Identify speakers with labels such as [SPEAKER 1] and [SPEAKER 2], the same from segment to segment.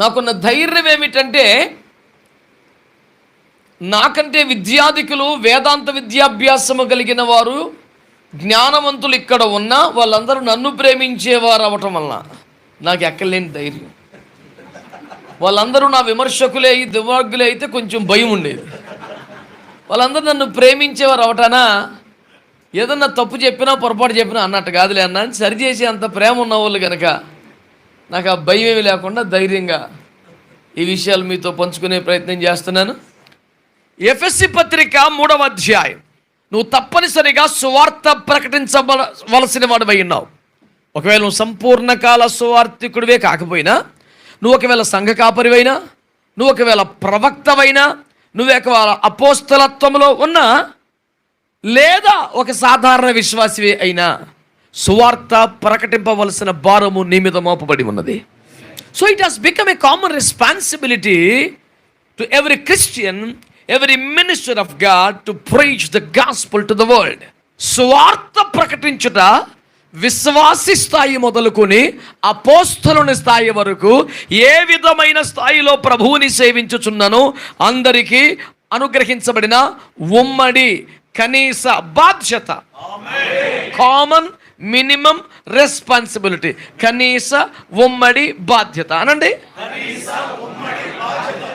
[SPEAKER 1] నాకున్న ధైర్యం ఏమిటంటే, నాకంటే విద్యాధికులు, వేదాంత విద్యాభ్యాసము కలిగిన వారు, జ్ఞానవంతులు ఇక్కడ ఉన్నా వాళ్ళందరూ నన్ను ప్రేమించేవారు అవటం వలన నాకు ఎక్కలేని ధైర్యం. వాళ్ళందరూ నా విమర్శకులే, దుర్మార్గులే అయితే కొంచెం భయం ఉండేది. వాళ్ళందరూ నన్ను ప్రేమించేవారు అవటానా, ఏదన్నా తప్పు చెప్పినా పొరపాటు చెప్పినా అన్నట్టు కాదులే అన్న అని సరిచేసి అంత ప్రేమ ఉన్నవాళ్ళు కనుక నాకు ఆ భయం ఏమీ లేకుండా ధైర్యంగా ఈ విషయాలు మీతో పంచుకునే ప్రయత్నం చేస్తున్నాను. ఎఫెసీ పత్రిక 3వ అధ్యాయం. నువ్వు తప్పనిసరిగా సువార్త ప్రకటించవలసిన వాడివై ఉన్నావు. ఒకవేళ నువ్వు సంపూర్ణ కాల సువార్థికుడివే కాకపోయినా, నువ్వు ఒకవేళ సంఘ కాపరివైనా, నువ్వు ఒకవేళ ప్రవక్తవైనా, నువ్వు ఒకవేళ అపోస్తలత్వంలో ఉన్నా, లేదా ఒక సాధారణ విశ్వాసివే అయినా, సువార్త ప్రకటింపవలసిన భారము నీ మీద మోపబడి ఉన్నది. So it has become a common responsibility to every Christian, every minister of God to preach the gospel to the world. సువార్త ప్రకటించుట విశ్వాసి స్థాయి మొదలుకొని అపోస్తలుని స్థాయి వరకు ఏ విధమైన స్థాయిలో ప్రభువుని సేవించుచున్నానో అందరికీ అనుగ్రహించబడిన ఉమ్మడి కనీస బాధ్యత. కామన్ మినిమం రెస్పాన్సిబిలిటీ, కనీస ఉమ్మడి బాధ్యత అనండి.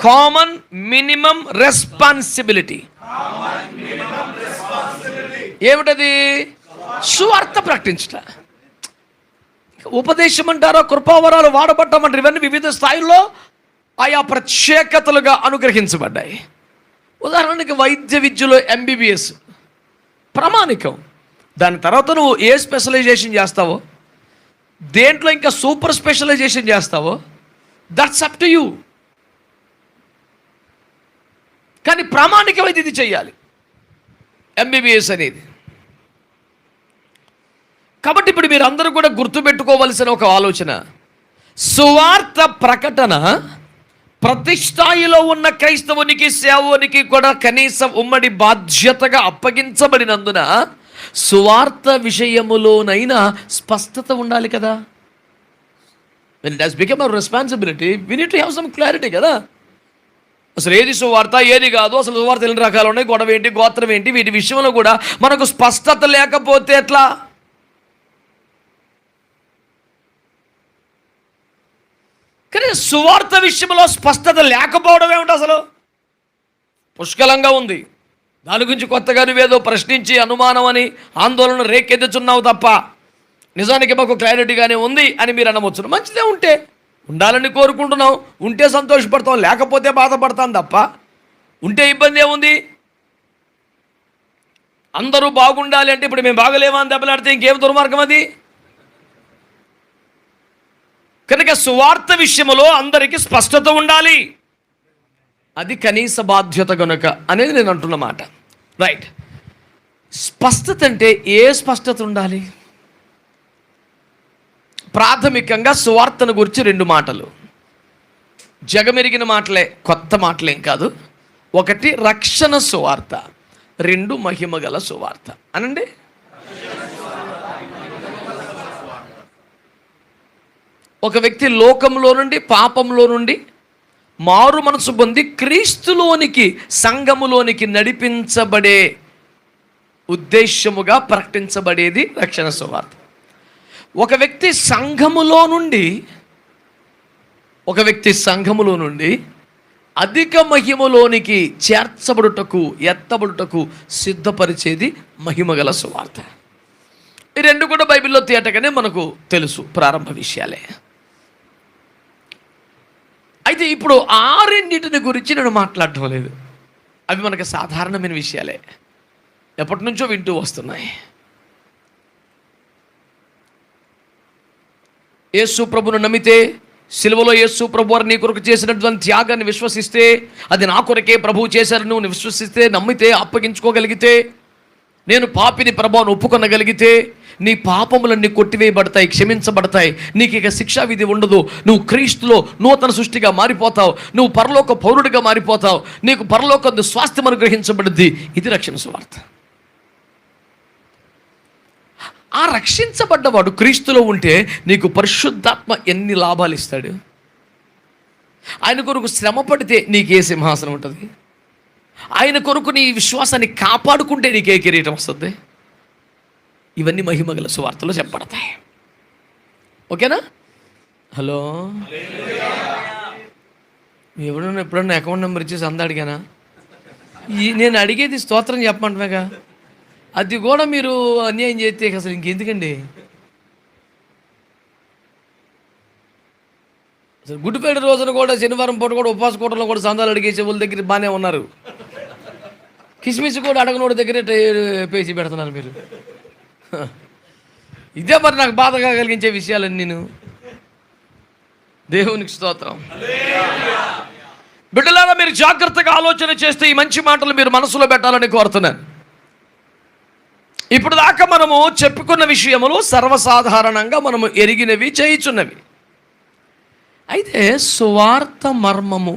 [SPEAKER 1] కామన్ మినిమం రెస్పాన్సిబిలిటీ ఏమిటది? సువార్త ప్రకటించుట. ఉపదేశం అంటారా, కృపావరాలు వాడబడ్డామంటారు, ఇవన్నీ వివిధ స్థాయిల్లో ఆయా ప్రత్యేకతలుగా అనుగ్రహించబడ్డాయి. ఉదాహరణకి వైద్య విద్యలో ఎంబీబీఎస్ ప్రామాణికం. దాని తర్వాత నువ్వు ఏ స్పెషలైజేషన్ చేస్తావో, దేంట్లో ఇంకా సూపర్ స్పెషలైజేషన్ చేస్తావో, దట్స్ అప్ టు యూ. కానీ ప్రామాణికమైతే ఇది చెయ్యాలి ఎంబీబీఎస్ అనేది. కాబట్టి ఇప్పుడు మీరు అందరూ కూడా గుర్తుపెట్టుకోవలసిన ఒక ఆలోచన, సువార్త ప్రకటన ప్రతి స్థాయిలో ఉన్న క్రైస్తవునికి, సేవకునికి కూడా కనీసం ఉమ్మడి బాధ్యతగా అప్పగించబడినందున సువార్త విషయములోనైనా స్పష్టత ఉండాలి కదా. when it has become a responsibility, we need to have some clarity కదా. అసలు ఏది సువార్త, ఏది కాదు, అసలు సువార్త ఎన్ని రకాలు ఉన్నాయి, గొడవ ఏంటి, గోత్రం ఏంటి, వీటి విషయంలో కూడా మనకు స్పష్టత లేకపోతే ఎట్లా? కానీ సువార్త విషయంలో స్పష్టత లేకపోవడం ఏమిటి? అసలు పుష్కలంగా ఉంది. దాని గురించి కొత్తగా నువ్వేదో ప్రశ్నించి అనుమానం అని ఆందోళన రేకెత్తుచున్నావు తప్ప నిజానికి మాకు క్లారిటీగానే ఉంది అని మీరు అనవచ్చు. మంచిదే, ఉంటే ఉండాలని కోరుకుంటున్నాం, ఉంటే సంతోషపడతాం, లేకపోతే బాధపడతాం తప్ప ఉంటే ఇబ్బంది ఏముంది? అందరూ బాగుండాలి అంటే ఇప్పుడు మేము బాగలేమా అని దెబ్బలాడితే ఇంకేం దుర్మార్గం అది? కనుక సువార్త విషయంలో అందరికీ స్పష్టత ఉండాలి, అది కనీస బాధ్యత కనుక అనేది నేను అంటున్నమాట. రైట్. స్పష్టత అంటే ఏ స్పష్టత ఉండాలి? ప్రాథమికంగా సువార్తను గురించి 2 మాటలు, జగమెరిగిన మాటలే, కొత్త మాటలేం కాదు. 1 రక్షణ సువార్త, 2 మహిమగల సువార్త అనండి. ఒక వ్యక్తి లోకంలో నుండి, పాపంలో నుండి మారు మనసు పొంది క్రీస్తులోనికి, సంఘములోనికి నడిపించబడే ఉద్దేశముగా ప్రకటించబడేది రక్షణ సువార్త. ఒక వ్యక్తి సంఘములో నుండి అధిక మహిమలోనికి చేర్చబడుటకు, ఎత్తబడుటకు సిద్ధపరిచేది మహిమగల సువార్త. ఈ 2 కూడా బైబిల్లో తేటగానే మనకు తెలుసు, ప్రారంభ విషయాలే. అయితే ఇప్పుడు 6 గురించి నేను మాట్లాడటం లేదు, అవి మనకు సాధారణమైన విషయాలే, ఎప్పటి నుంచో వింటూ వస్తున్నాయి. యేసు ప్రభును నమ్మితే, సిలువలో యేసు ప్రభు వారు నీ కొరకు చేసినటువంటి త్యాగాన్ని విశ్వసిస్తే, అది నా కొరకే ప్రభువు చేశారని నువ్వు విశ్వసిస్తే, నమ్మితే, అప్పగించుకోగలిగితే, నేను పాపిని ప్రభువును ఒప్పుకొనగలిగితే నీ పాపములన్నీ కొట్టివేయబడతాయి, క్షమించబడతాయి, నీకు ఇక శిక్షా విధి ఉండదు. నువ్వు క్రీస్తులో నూతన సృష్టిగా మారిపోతావు, నువ్వు పరలోక పౌరుడిగా మారిపోతావు, నీకు పరలోక స్వాస్థ్యం అనుగ్రహించబడుద్ది. ఇది రక్షణ సువార్త. ఆ రక్షించబడ్డవాడు క్రీస్తులో ఉంటే నీకు పరిశుద్ధాత్మ ఎన్ని లాభాలు ఇస్తాడు. ఆయన కొరకు శ్రమ పడితే నీకే సింహాసనం ఉంటుంది. ఆయన కొరకు నీ విశ్వాసాన్ని కాపాడుకుంటే నీకే కిరీటం వస్తుంది. ఇవన్నీ మహిమగల సువార్తలో చెప్పబడతాయి. ఓకేనా? హలో, ఎప్పుడన్నా అకౌంట్ నెంబర్ ఇచ్చేసి అంద అడిగానా? నేను అడిగేది స్తోత్రం చెప్పమంటున్నాగా, అది కూడా మీరు అన్యాయం చేస్తే అసలు ఇంకెందుకండి? అసలు గుడ్డిపేట రోజున కూడా శనివారం పూట కూడా ఉపవాస కూటంలో కూడా సందాలు అడిగేసే వాళ్ళ దగ్గర బాగానే ఉన్నారు. కిస్మిస్ కూడా అడగనోడి దగ్గరే పేసి పెడుతున్నారు మీరు. ఇదే మరి నాకు బాధగా కలిగించే విషయాలని నేను. దేవునికి స్తోత్రం. బిడ్డలారా, మీరు జాగ్రత్తగా ఆలోచన చేస్తే ఈ మంచి మాటలు మీరు మనసులో పెట్టాలని కోరుతున్నాను. ఇప్పుడు దాకా మనము చెప్పుకున్న విషయములు సర్వసాధారణంగా మనము ఎరిగినవి, చేయుచున్నవి. అయితే సువార్త మర్మము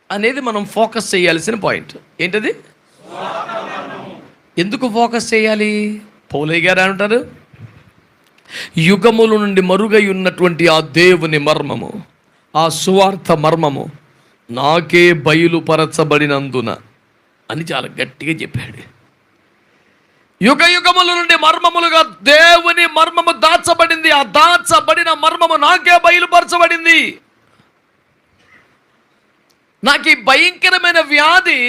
[SPEAKER 1] అనేది మనం ఫోకస్ చేయాల్సిన పాయింట్. ఏంటది? ఎందుకు ఫోకస్ చేయాలి? పౌలయ్య గారు అంటారు, యుగముల నుండి మరుగై ఉన్నటువంటి ఆ దేవుని మర్మము, ఆ సువార్త మర్మము నాకే బయలుపరచబడినందున అని చాలా గట్టిగా చెప్పాడు. యుగ యుగముల నుండి మర్మములుగా దేవుని మర్మము దాచబడింది. ఆ దాచబడిన మర్మము నాకే బయలుపరచబడింది. నాకు ఈ భయంకరమైన వ్యాధి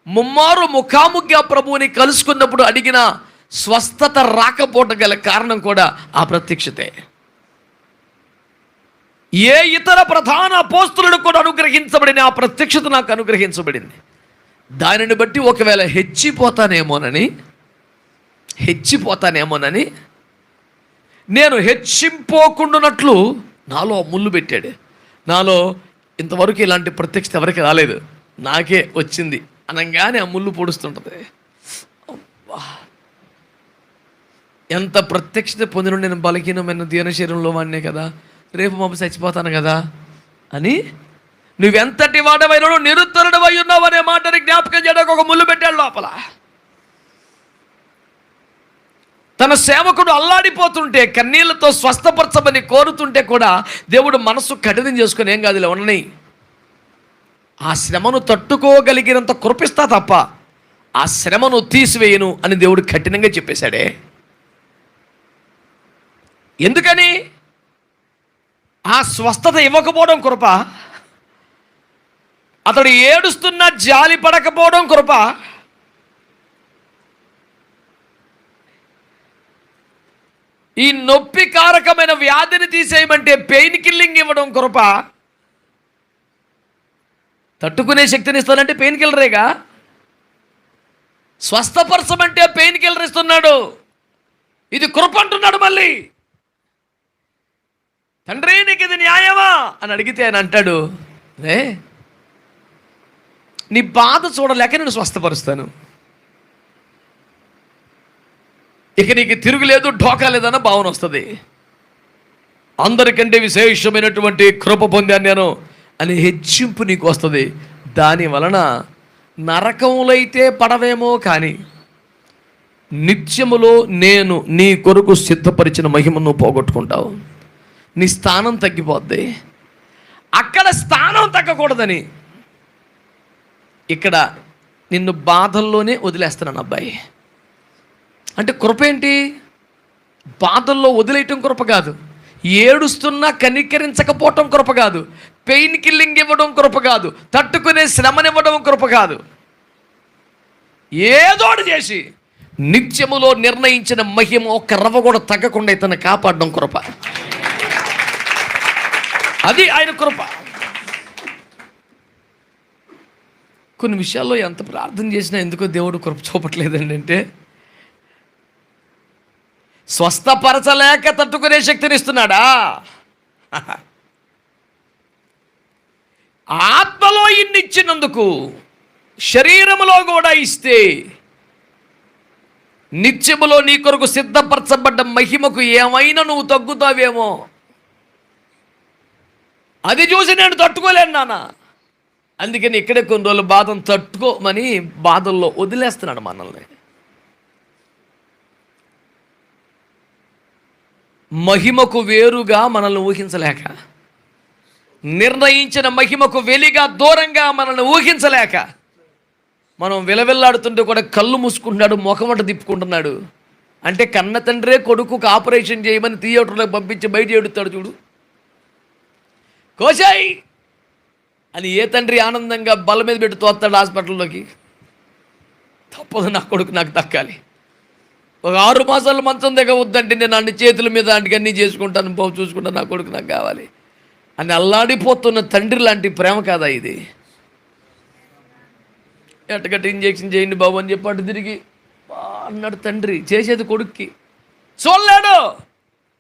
[SPEAKER 1] ముమ్మారు ముఖాముఖిగా ప్రభువుని కలుసుకున్నప్పుడు అడిగిన స్వస్థత రాకపోవడం గల కారణం కూడా ఆ ప్రత్యక్షతే. ఏ ఇతర ప్రధాన అపోస్తలుడు కూడా అనుగ్రహించబడిన ఆ ప్రత్యక్షత నాకు అనుగ్రహించబడింది. దానిని బట్టి ఒకవేళ హెచ్చిపోతానేమోనని నేను హెచ్చింపోకుండానట్లు నాలో ముళ్ళు పెట్టాడు. నాలో ఇంతవరకు ఇలాంటి ప్రత్యక్షత ఎవరికి రాలేదు, నాకే వచ్చింది అనగానే ఆ ముళ్ళు పొడుస్తుంటుంది. ఎంత ప్రత్యక్షత పొందిన నేను బలహీనమైన దీన శరీరంలో వాడినే కదా, రేపు మాపు చచ్చిపోతాను కదా అని. నువ్వెంతటి వాడవైనా నిరుత్తరుడవై ఉన్నావు అనే మాటని జ్ఞాపకం చేయడానికి ఒక ముళ్ళు పెట్టాడు లోపల. తన సేవకుడు అల్లాడిపోతుంటే, కన్నీళ్లతో స్వస్థపరచమని కోరుతుంటే కూడా దేవుడు మనసు కఠినం చేసుకుని ఏం కాదు ఉండని, ఆ శ్రమను తట్టుకోగలిగినంత కృపిస్తా తప్ప ఆ శ్రమను తీసివేయను అని దేవుడు కఠినంగా చెప్పేశాడే. ఎందుకని? ఆ స్వస్థత ఇవ్వకపోవడం కృప, అతడు ఏడుస్తున్నా జాలి పడకపోవడం కృప, ఈ నొప్పి కారకమైన వ్యాధిని తీసేయమంటే పెయిన్ కిల్లింగ్ ఇవ్వడం కృప. తట్టుకునే శక్తిని ఇస్తానంటే పెయిన్ కిల్లరేగా. స్వస్థపరచమంటే పెయిన్ కిల్లర్ ఇస్తున్నాడు. ఇది కృప అంటున్నాడు. మళ్ళీ తండ్రి నీకు ఇది న్యాయమా అని అడిగితే ఆయన అంటాడు, నీ బాధ చూడలేక నేను స్వస్థపరుస్తాను, ఇక నీకు తిరుగులేదు, ఢోకా లేదన్న భావన వస్తుంది. అందరికంటే విశేషమైనటువంటి కృప పొందాను నేను అని హెచ్చింపు నీకు వస్తుంది. దాని వలన నరకములో అయితే పడవేమో కానీ నిత్యములో నేను నీ కొరకు సిద్ధపరిచిన మహిమను పోగొట్టుకుంటావు. నీ స్థానం తగ్గిపోద్ది. అక్కడ స్థానం తగ్గకూడదని ఇక్కడ నిన్ను బాధల్లోనే వదిలేస్తున్నాను అబ్బాయి. అంటే కృప ఏంటి? బాధల్లో వదిలేయటం కృప కాదు, ఏడుస్తున్నా కనికరించకపోవటం కృప కాదు, పెయిన్ కిల్లింగ్ ఇవ్వడం కృప కాదు, తట్టుకునే శ్రమనివ్వడం కృప కాదు. ఏదోడు చేసి నిత్యములో నిర్ణయించిన మహిమ ఒక్క రవ్వ కూడా తగ్గకుండా ఇతను కాపాడడం కృప. అది ఆయన కృప. కొన్ని విషయాల్లో ఎంత ప్రార్థన చేసినా ఎందుకో దేవుడు కృప చూపట్లేదండి. అంటే స్వస్థపరచలేక తట్టుకునే శక్తిని ఇస్తున్నాడా? ఆత్మలో ఇన్ని ఇచ్చినందుకు శరీరములో కూడా ఇస్తే నిత్యములో నీ కొరకు సిద్ధపరచబడ్డ మహిమకు ఏమైనా నువ్వు తగ్గుతావేమో. అది చూసి నేను తట్టుకోలేను నాన్న. అందుకని ఇక్కడే కొన్ని రోజులు బాధను తట్టుకోమని బాధల్లో వదిలేస్తున్నాడు మనల్ని. మహిమకు వేరుగా మనల్ని ఊహించలేక నిర్ణయించిన మహిమకు వెలిగా దూరంగా మనల్ని ఊహించలేక మనం విలవిల్లాడుతుంటే కూడా కళ్ళు మూసుకుంటున్నాడు, ముఖమట తిప్పుకుంటున్నాడు. అంటే కన్న తండ్రే కొడుకుకు ఆపరేషన్ చేయమని థియేటర్లోకి పంపించి బయట ఏడుతాడు చూడు. కోశాయి అని ఏ తండ్రి ఆనందంగా బల్ల మీద పెట్టి తోస్తాడు హాస్పిటల్లోకి? తప్పదు, నా కొడుకు నాకు దక్కాలి. ఒక 6 మాసాలు మంచం దగ్గర వద్దంటే నేను అన్ని చేతుల మీద అన్ని చేసుకుంటాను, బాబు చూసుకుంటాను, నా కొడుకు నాకు కావాలి అని అల్లాడిపోతున్న తండ్రి లాంటి ప్రేమ కాదా ఇది? ఎట్టగట్టి ఇంజెక్షన్ చేయండి బాబు అని చెప్పాడు, తిరిగి అన్నాడు తండ్రి. చేసేది కొడుక్కి, చూడలేడు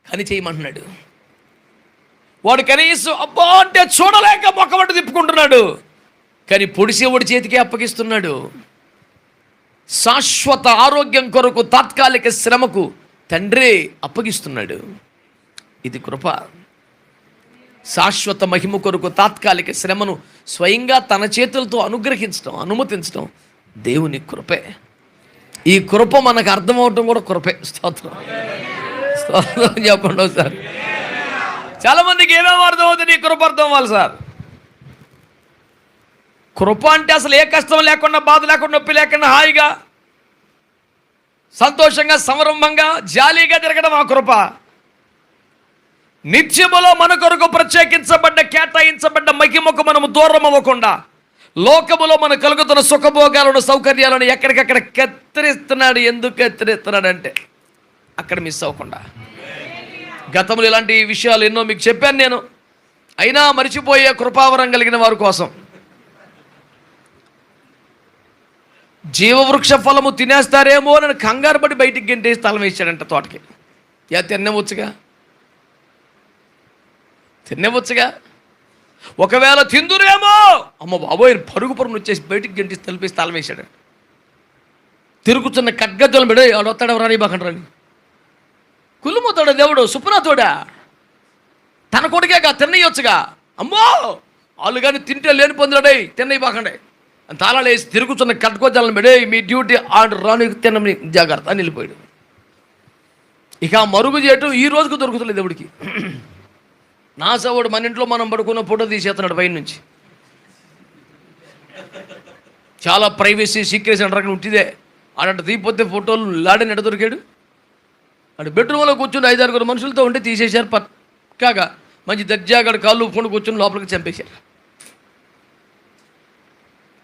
[SPEAKER 1] కానీ చేయమంటున్నాడు. వాడు కనీసం అబ్బా అంటే చూడలేక మొక్కబట్టి తిప్పుకుంటున్నాడు, కానీ పొడిసేవాడి చేతికి అప్పగిస్తున్నాడు. శాశ్వత ఆరోగ్యం కొరకు తాత్కాలిక శ్రమకు తండ్రి అప్పగిస్తున్నాడు. ఇది కృప. శాశ్వత మహిమ కొరకు తాత్కాలిక శ్రమను స్వయంగా తన చేతులతో అనుగ్రహించడం, అనుమతించడం దేవుని కృపే. ఈ కృప మనకు అర్థమవటం కూడా కృపే. స్తోత్రం, స్తోత్రం చెప్పండి ఒకసారి. చాలామందికి ఏమేమి అర్థం అవుతుంది? ఈ కృప అర్థం అవ్వాలి సార్. కృప అంటే అసలు ఏ కష్టం లేకుండా, బాధ లేకుండా, నొప్పి లేకుండా, హాయిగా సంతోషంగా సంరంభంగా జాలీగా తిరగడం ఆ కృప. నిత్యములో మన కొరకు ప్రత్యేకించబడ్డ, కేటాయించబడ్డ మహిమకు మనము దూరం అవ్వకుండా, లోకములో మనకు కలుగుతున్న సుఖభోగాలను, సౌకర్యాలను ఎక్కడికక్కడ కత్తిరిస్తున్నాడు. ఎందుకు కత్తిరిస్తున్నాడు అంటే అక్కడ మిస్ అవ్వకుండా. గతంలో ఇలాంటి విషయాలు ఎన్నో మీకు చెప్పాను నేను. అయినా మరిచిపోయే కృపావరం కలిగిన వారి కోసం జీవవృక్ష ఫలము తినేస్తారేమో అని కంగారు పడి బయటికి గెంటేసి తలం వేసాడంట తోటకి. తినేవచ్చుగా. ఒకవేళ తిందురేమో, అమ్మ బాబోయ్ పరుగు వచ్చేసి బయటికి గెంటేసి తలిపేసి తలం వేసాడు. తిరుగుతున్న ఖడ్గజ్జలను బిడే వాడు వస్తాడు, రాని బాకండ్రాని కుళ్ళుమోతాడు దేవుడు. సుప్రతోడా తన కొడుకేగా తిన్నయొచ్చుగా. అమ్మో వాళ్ళు కానీ తింటే లేని పొందుడే, తిన్నయి బాకండే అని తాళాలు వేసి తిరుగుతున్న కట్టుకోజాలను పెడే, మీ డ్యూటీ ఆర్డర్ రాని తినని జాగ్రత్త అని వెళ్ళిపోయాడు. ఇక మరుగు చేయటం ఈ రోజుకు దొరుకుతలేదు దేవుడికి. నా సవుడు మన ఇంట్లో మనం పడుకున్న ఫోటో తీసేస్తున్నాడు పైన నుంచి. చాలా ప్రైవసీ సీక్రెసీ అంటారు ఉంటిదే. ఆడంట తీపోతే ఫోటోలు లాడని ఎడ దొరికాడు. అటు బెడ్రూమ్లో కూర్చుని 5-6 మనుషులతో ఉంటే తీసేశారు. పక్కాగా మంచి దర్జాగడ కాళ్ళు ఊపుకొని కూర్చుని లోపలికి చంపేశారు.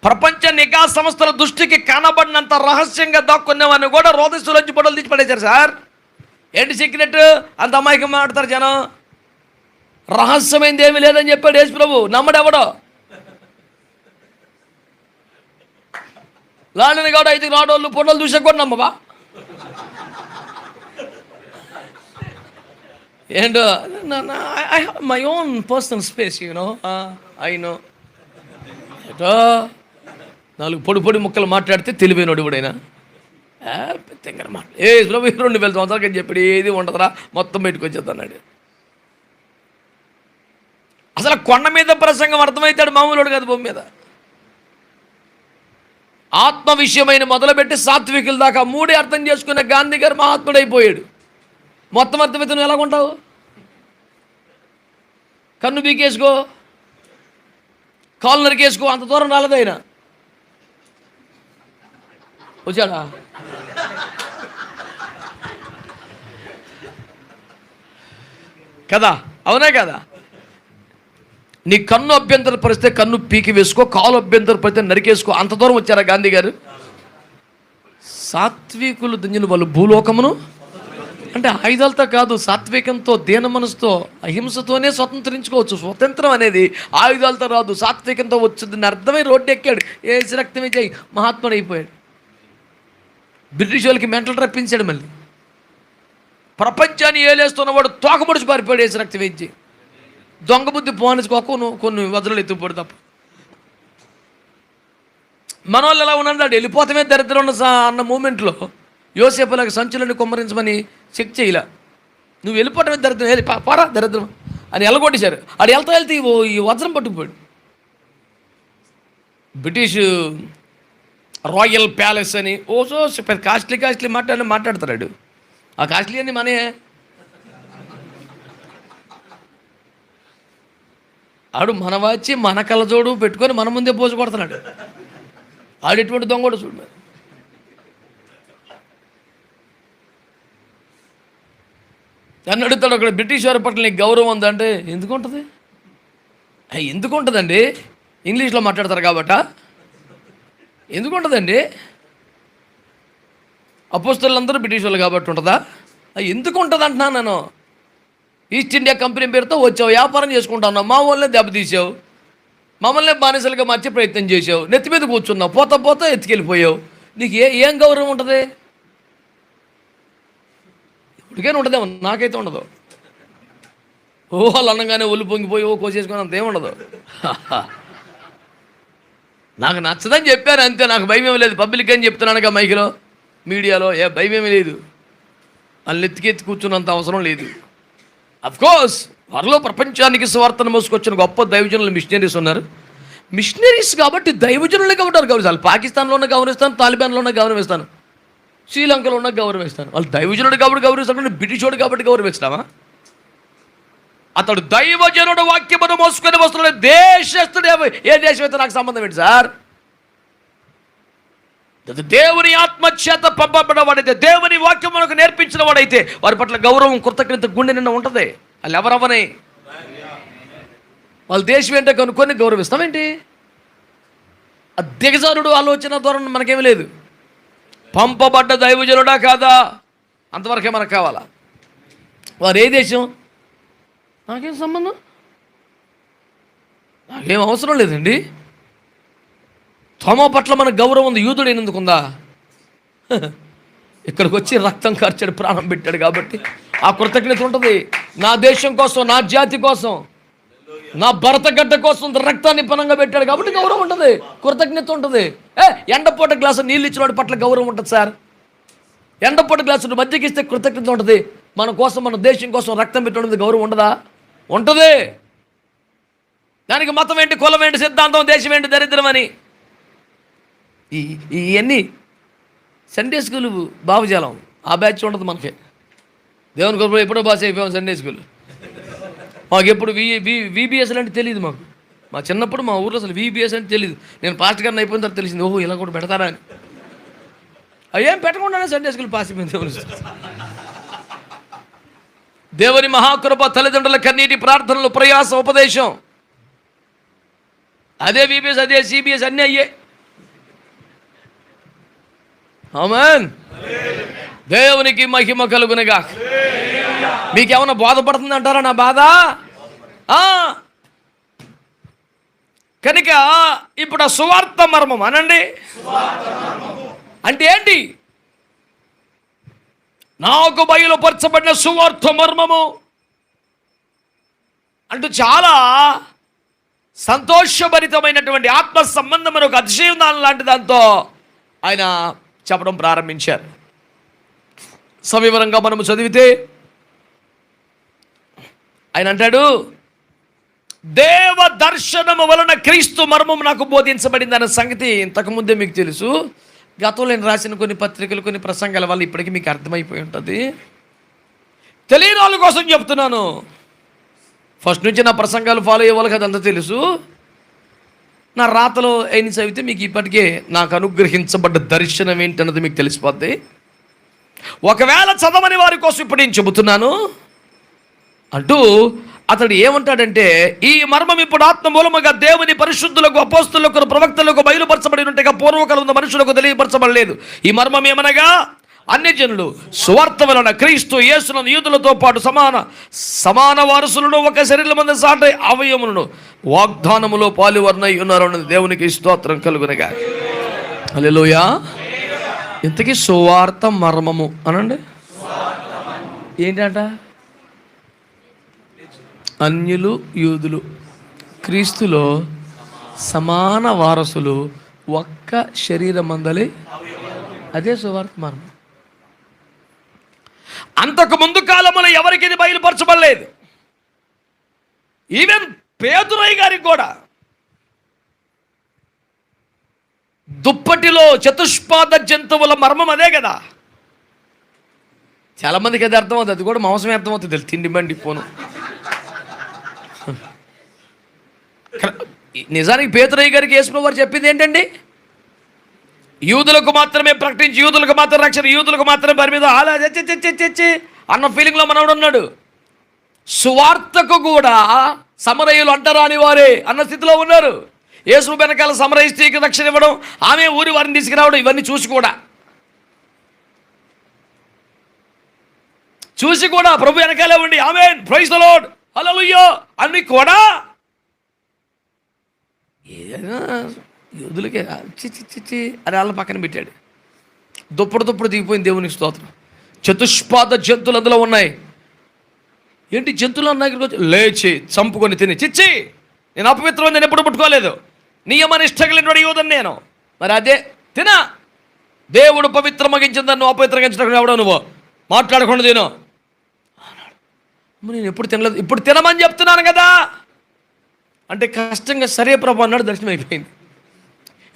[SPEAKER 1] ప్రపంచ నిఘా సంస్థల దృష్టికి కనబడినంత రహస్యంగా దాక్కున్నామని కూడా రోదస్సులోంచి బొడలు తీసి పడేశారు సార్. ఏంటి సీక్రెట్? అంత అమాయకం మాట్లాడతారు జనం. రహస్యమైంది ఏమీ లేదని చెప్పాడు యేసు ప్రభు. నమ్మడెవడో లాంటిని కూడా 5 రాడోళ్ళు పొడలు చూసా కూడా నమ్మవా? ఏంటో I have my own personal space, I know. ఏటో 4 పొడి ముక్కలు మాట్లాడితే తెలివైనోడు ఇవిడైనా తెంగర మాట. ప్రభు 2,000 సంవత్సరాలకి అని చెప్పాడు, ఏది ఉండదురా మొత్తం బయటకు వచ్చేద్దన్నాడు. అసలు కొండ మీద ప్రసంగం అర్థమవుతాడు, మామూలుడు కాదు భూమి మీద. ఆత్మ విషయమైన మొదలుపెట్టి సాత్వికుల దాకా 3 అర్థం చేసుకున్న గాంధీ గారు మహాత్ముడైపోయాడు. మొత్తం అర్థమైతే నువ్వు ఎలాగుంటావు? కన్ను బీకేసుకో, కాలు నరికేసుకో, అంత దూరం రాలేదు ఆయన. వచ్చాడా? కదా, అవునా కదా? నీ కన్ను అభ్యంతర పరిస్తే కన్ను పీకి వేసుకో, కాలు అభ్యంతర పరిస్తే నరికేసుకో. అంత దూరం వచ్చారా గాంధీ గారు? సాత్వికులు ధన్యులు వాళ్ళు భూలోకమును అంటే ఆయుధాలతో కాదు, సాత్వికంతో, దీన మనసుతో, అహింసతోనే స్వతంత్రించుకోవచ్చు. స్వతంత్రం అనేది ఆయుధాలతో రాదు, సాత్వికంతో వచ్చిందని అర్థమై రోడ్డు ఎక్కాడు. ఏసి రక్తమే చేయి మహాత్ముడు అయిపోయాడు. బ్రిటిష్ వాళ్ళకి మెంటల్ రప్పించాడు. మళ్ళీ ప్రపంచాన్ని ఏలేస్తున్నవాడు తోకముడిచి పారిపోయాడు. ఏసి రక్తం వేయించి దొంగ బుద్ధి పోనిచ్చుకోకు కొన్ని వదలు ఎత్తుపోడు తప్ప. మన వాళ్ళు ఎలా ఉన్నాడు? వెళ్ళిపోతామే దరిద్రం అన్న మూమెంట్లో యోసేపులకు సంచులను కుమ్మరించమని చెక్ చేయలే. నువ్వు వెళ్ళిపోవటమే దరిద్రం, పారా దరిద్రం అని ఎలగొట్టేశారు. ఆడు వెళ్తే ఈ వజ్రం పట్టుకుపోయాడు. బ్రిటిష్ రాయల్ ప్యాలెస్ అని కాస్ట్లీ మాట్లాడతాడు. ఆ కాస్ట్లీ అని మనే ఆడు మన వచ్చి మన కళ్ళజోడు పెట్టుకొని మన ముందే పోజు కొడుతున్నాడు. ఆడు ఎటువంటి దొంగోడు చూడు మరి. నన్ను అడుగుతాడు అక్కడ, బ్రిటిష్ వారి పట్ల నీకు గౌరవం ఉందంటే ఎందుకు ఉంటుంది? ఎందుకు ఉంటుందండి? ఇంగ్లీష్లో మాట్లాడతారు కాబట్టా? ఎందుకు ఉంటుందండి? అపోస్తలులందరూ బ్రిటిష్ వాళ్ళు కాబట్టి ఉంటుందా? ఎందుకు ఉంటుంది అంటున్నాను నేను. ఈస్ట్ ఇండియా కంపెనీ పేరుతో వచ్చావు, వ్యాపారం చేసుకుంటున్నావు, మా వాళ్ళనే దెబ్బతీసావు, మమ్మల్ని బానిసలుగా మార్చే ప్రయత్నం చేసావు, నెత్తి మీద కూర్చున్నావు, పోతా పోతా ఎత్తుకెళ్ళిపోయావు. నీకు ఏం గౌరవం ఉంటుంది? ఇప్పటికైనా ఉంటుందేమో, నాకైతే ఉండదు. వాళ్ళు అనగానే ఒళ్ళు పొంగిపోయి కోసేసుకొని అంత ఏముండదు. నాకు నచ్చదని చెప్పాను అంతే, నాకు భయం ఏమి లేదు. పబ్లిక్ అని చెప్తున్నానుగా మైక్లో, మీడియాలో, భయం ఏమీ లేదు. వాళ్ళు ఎత్తికెత్తి కూర్చున్నంత అవసరం లేదు. అఫ్కోర్స్ వారిలో ప్రపంచానికి స్వార్థను మోసుకొచ్చిన గొప్ప దైవజనులు మిషనరీస్ ఉన్నారు. మిషనరీస్ కాబట్టి దైవజనులే కాబట్టి గౌరవిస్తాను. పాకిస్తాన్లో ఉన్న గౌరవిస్తాను, తాలిబాన్లో ఉన్న గౌరవిస్తాను, శ్రీలంకలో ఉన్న గౌరవిస్తాను. వాళ్ళు దైవజనుడు కాబట్టి గౌరవిస్తాను, బ్రిటిషోడు కాబట్టి గౌరవిస్తామా? అతడు దైవజనుడు వాక్యమును మోసుకొని వస్తున్నాడు. దేశస్తుడు ఏ దేశం అయితే నాకు సంబంధం ఏంటి సార్? దేవుని ఆత్మచేత పంపబడిన వాడైతే, దేవుని వాక్యం మనకు నేర్పించిన వాడైతే వారి పట్ల గౌరవం, కృతజ్ఞత గుండె నిన్న ఉంటుంది. వాళ్ళు ఎవరవని వాళ్ళ దేశం ఏంటో కనుక్కొని గౌరవిస్తామేంటి? ఆ దిగజారుడు ఆలోచన ధోరణి మనకేమీ లేదు. పంపబడ్డ దైవజనుడా కాదా అంతవరకే మనకు కావాలా. వారు ఏ దేశం, నాకేం సంబంధం, నాకేం అవసరం లేదండి. తమ పట్ల మన గౌరవం ఉంది. యూదుడు ఎందుకుందా? ఇక్కడికి వచ్చి రక్తం కార్చాడు, ప్రాణం పెట్టాడు కాబట్టి ఆ కృతజ్ఞత ఉంటుంది. నా దేశం కోసం, నా జాతి కోసం, నా భరత గడ్డ కోసం రక్తాన్ని పనంగా పెట్టాడు కాబట్టి గౌరవం ఉంటుంది, కృతజ్ఞత ఉంటుంది. ఎండపూట గ్లాసు నీళ్ళు ఇచ్చిన వాడి పట్ల గౌరవం ఉంటుంది సార్. ఎండపూట గ్లాసు మధ్యకి ఇస్తే కృతజ్ఞత ఉంటుంది. మన కోసం, మన దేశం కోసం రక్తం పెట్టడం గౌరవం ఉండదా? ఉంటుంది. దానికి మతం ఏంటి, కులం ఏంటి, సిద్ధాంతం, దేశం ఏంటి, దరిద్రం అని ఇవన్నీ సండే స్కూల్ భావజాలం. ఆ బ్యాచ్ ఉండదు మనకి. దేవుని కొరకు ఎప్పుడో బాస్ అయిపోయాం సండే స్కూల్. మాకు ఎప్పుడు విబిఎస్ అంటే తెలియదు. మా చిన్నప్పుడు మా ఊర్లో అసలు విబిఎస్ అంటే తెలియదు. నేను పాస్ట్ గారిని అయిపోయిన తర్వాత తెలిసింది, ఓహో ఇలా కూడా పెడతారా అని. అయ్యేం పెట్టకుండానే సండే స్కూల్ పాస్ అయిపోయింది. దేవుని మహాకృప, తల్లిదండ్రుల కన్నీటి ప్రార్థనలు, ప్రయాస, ఉపదేశం, అదే విబిఎస్, అదే సిబిఎస్, అన్నీ అయ్యే. ఆమేన్. దేవునికి మహిమ కలుగునుగా. మీకేమన్నా బోధపడుతుంది అంటారా నా బాధ? కనుక ఇప్పుడు ఆ సువార్త మర్మం అనండి. అంటే ఏంటి? నాకు బయలుపరచబడిన సువార్త మర్మము అంటూ చాలా సంతోషభరితమైనటువంటి ఆత్మ సంబంధమైన ఒక అతిశయం లాంటి దాంతో ఆయన చెప్పడం ప్రారంభించారు. సవివరంగా మనము చదివితే ఆయన అంటాడు, దేవ దర్శనము వలన క్రీస్తు మర్మం నాకు బోధించబడింది అన్న సంగతి ఇంతకుముందే మీకు తెలుసు. గతంలో నేను రాసిన కొన్ని పత్రికలు, కొన్ని ప్రసంగాల వల్ల ఇప్పటికీ మీకు అర్థమైపోయి ఉంటుంది. తెలియని వాళ్ళ కోసం చెప్తున్నాను. ఫస్ట్ నుంచి నా ప్రసంగాలు ఫాలో అయ్యే వాళ్ళకి అదంతా తెలుసు. నా రాతలో అయిన చదివితే మీకు ఇప్పటికే నాకు అనుగ్రహించబడ్డ దర్శనం ఏంటన్నది మీకు తెలిసిపోద్ది. ఒకవేళ చదవని వారి కోసం ఇప్పుడు నేను చెబుతున్నాను అంటూ అతడు ఏమంటాడంటే, ఈ మర్మం ఇప్పుడు ఆత్మ మూలముగా దేవుని పరిశుద్ధులకు, అపోస్తులకు, ప్రవక్తలకు బయలుపరచబడినట్టుగా పూర్వకాలం ఉన్న మనుషులకు తెలియపరచబడలేదు. ఈ మర్మం ఏమనగా, అన్యజనులు సువార్త వలన క్రీస్తు యేసును యూదులతో పాటు సమాన వారసులను, ఒక శరీరమందు సాటి అవయములను వాగ్దానములో పాలువర్ణై ఉన్నారు అన్నది దేవునికి స్తోత్రం కలుగునగా. హల్లెలూయా. ఇంతకీ సువార్త మర్మము అనండి ఏంటంట? అన్యులు, యూదులు క్రీస్తులో సమాన వారసులు, ఒక్క శరీరమందలి, అదే సువార్త మర్మం. అంతకు ముందు కాలంలో ఎవరికి ఇది బయలుపరచబడలేదు. ఈవెన్ పేతురయ్య గారికి కూడా దుప్పటిలో చతుష్పాద జంతువుల మర్మం అదే కదా. చాలామందికి అది అర్థమవుతుంది. అది కూడా మాంసమే అర్థమవుతుంది. తిండి బండి పోను నిజానికి పేతురయ్య గారికి యేసుప్రభువు వారు చెప్పింది ఏంటండి? యూదులకు మాత్రమే ప్రకటించి, యూదులకు మాత్రం రక్షణ, యూదులకు మాత్రమే పరిమితం అలా చచ్చి అన్న ఫీలింగ్లో మనవాడు ఉన్నాడు. సువార్తకు కూడా సమరయులు అంటరాని వారే అన్న స్థితిలో ఉన్నారు. యేసు వెనకాల సమరయ స్త్రీకి రక్షణ ఇవ్వడం, ఆమె ఊరి వారిని తీసుకురావడం, ఇవన్నీ చూసి కూడా ప్రభు వెనకాలే ఉండి ఆమేన్ ప్రైజ్ ది లార్డ్ హల్లెలూయా అన్ని కూడా ఏదైనా యూదులకే చి అని వాళ్ళ పక్కన పెట్టాడు. దుప్పుడు దిగిపోయింది. దేవునికి స్తోత్రం. చతుష్పాద జంతువులు అందులో ఉన్నాయి. ఏంటి జంతువులు అన్న దగ్గరికి వచ్చి లేచి చంపుకొని తిని చిచ్చి నేను అపవిత్రం నేను ఎప్పుడు పుట్టుకోలేదు, నియమనిష్ట కలిగిన యూదని నేను. మరి అదే తినా దేవుడు పవిత్రమగించిన దాన్ని నువ్వు అపవిత్రగించడం ఎవడో నువ్వు మాట్లాడకుండా తిను. నేను ఎప్పుడు తినలేదు, ఇప్పుడు తినమని చెప్తున్నాను కదా అంటే కష్టంగా సరే ప్రభు అన్నాడు. దర్శనం అయిపోయింది.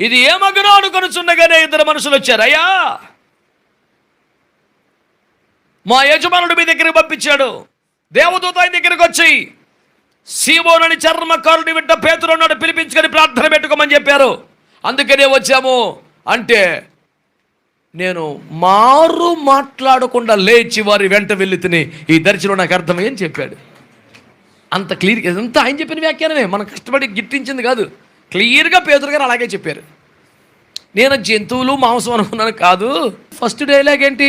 [SPEAKER 1] ఇది ఏమగునో అనుకొనుచుండగానే ఇద్దరు మనుషులు వచ్చారు. అయ్యా మా యజమానుడు మీ దగ్గరికి పంపించాడు. దేవదూత ఆయన దగ్గరికి వచ్చి సీమోనని చర్మకారుని బిడ్డ పేతురు ఉన్నాడు, పిలిపించుకొని ప్రార్థన పెట్టుకోమని చెప్పారు. అందుకనే వచ్చాము అంటే నేను మారు మాట్లాడకుండా లేచి వారి వెంట వెళ్ళి తిని ఈ దర్శనం నాకు అర్థమయ్యని చెప్పాడు. అంత క్లియర్, ఇదంతా ఆయన చెప్పిన వ్యాఖ్యానమే, మనం కష్టపడి గిట్టించింది కాదు. క్లియర్గా పేతురు గారు అలాగే చెప్పారు. నేను జంతువులు మాంసం అనుకున్నాను కాదు. ఫస్ట్ డైలాగ్ ఏంటి?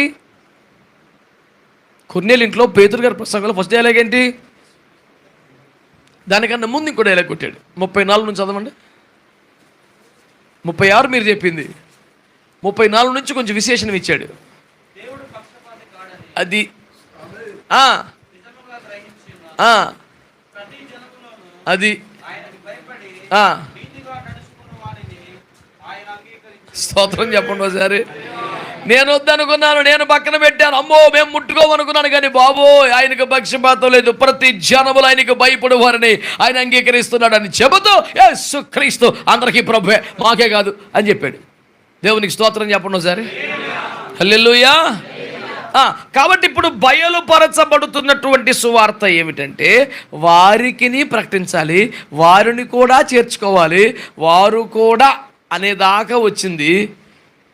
[SPEAKER 1] కొన్నేళ్ళ ఇంట్లో పేతురు గారి ప్రసంగంలో ఫస్ట్ డైలాగ్ ఏంటి? దానికన్నా ముందు ఇంకో డైలాగ్ కొట్టాడు. 34 నుంచి చదవండి. 36 మీరు చెప్పింది. 34 నుంచి కొంచెం విశేషణం ఇచ్చాడు. అది అది స్తోత్రం చెప్పండి ఒకసారి. నేను వద్దనుకున్నాను, నేను పక్కన పెట్టాను, అమ్మో మేము ముట్టుకోమనుకున్నాను, కానీ బాబో ఆయనకు పక్షపాతం లేదు, ప్రతి జనములు ఆయనకు భయపడు వారిని ఆయన అంగీకరిస్తున్నాడు అని చెబుతూ యేసుక్రీస్తు అందరికీ ప్రభువే మాకే కాదు అని చెప్పాడు. దేవునికి స్తోత్రం చెప్పండి ఒకసారి. హల్లెలూయా. కాబట్టి ఇప్పుడు బయలుపరచబడుతున్నటువంటి సువార్త ఏమిటంటే వారికిని ప్రకటించాలి, వారిని కూడా చేర్చుకోవాలి, వారు కూడా అనేదాకా వచ్చింది.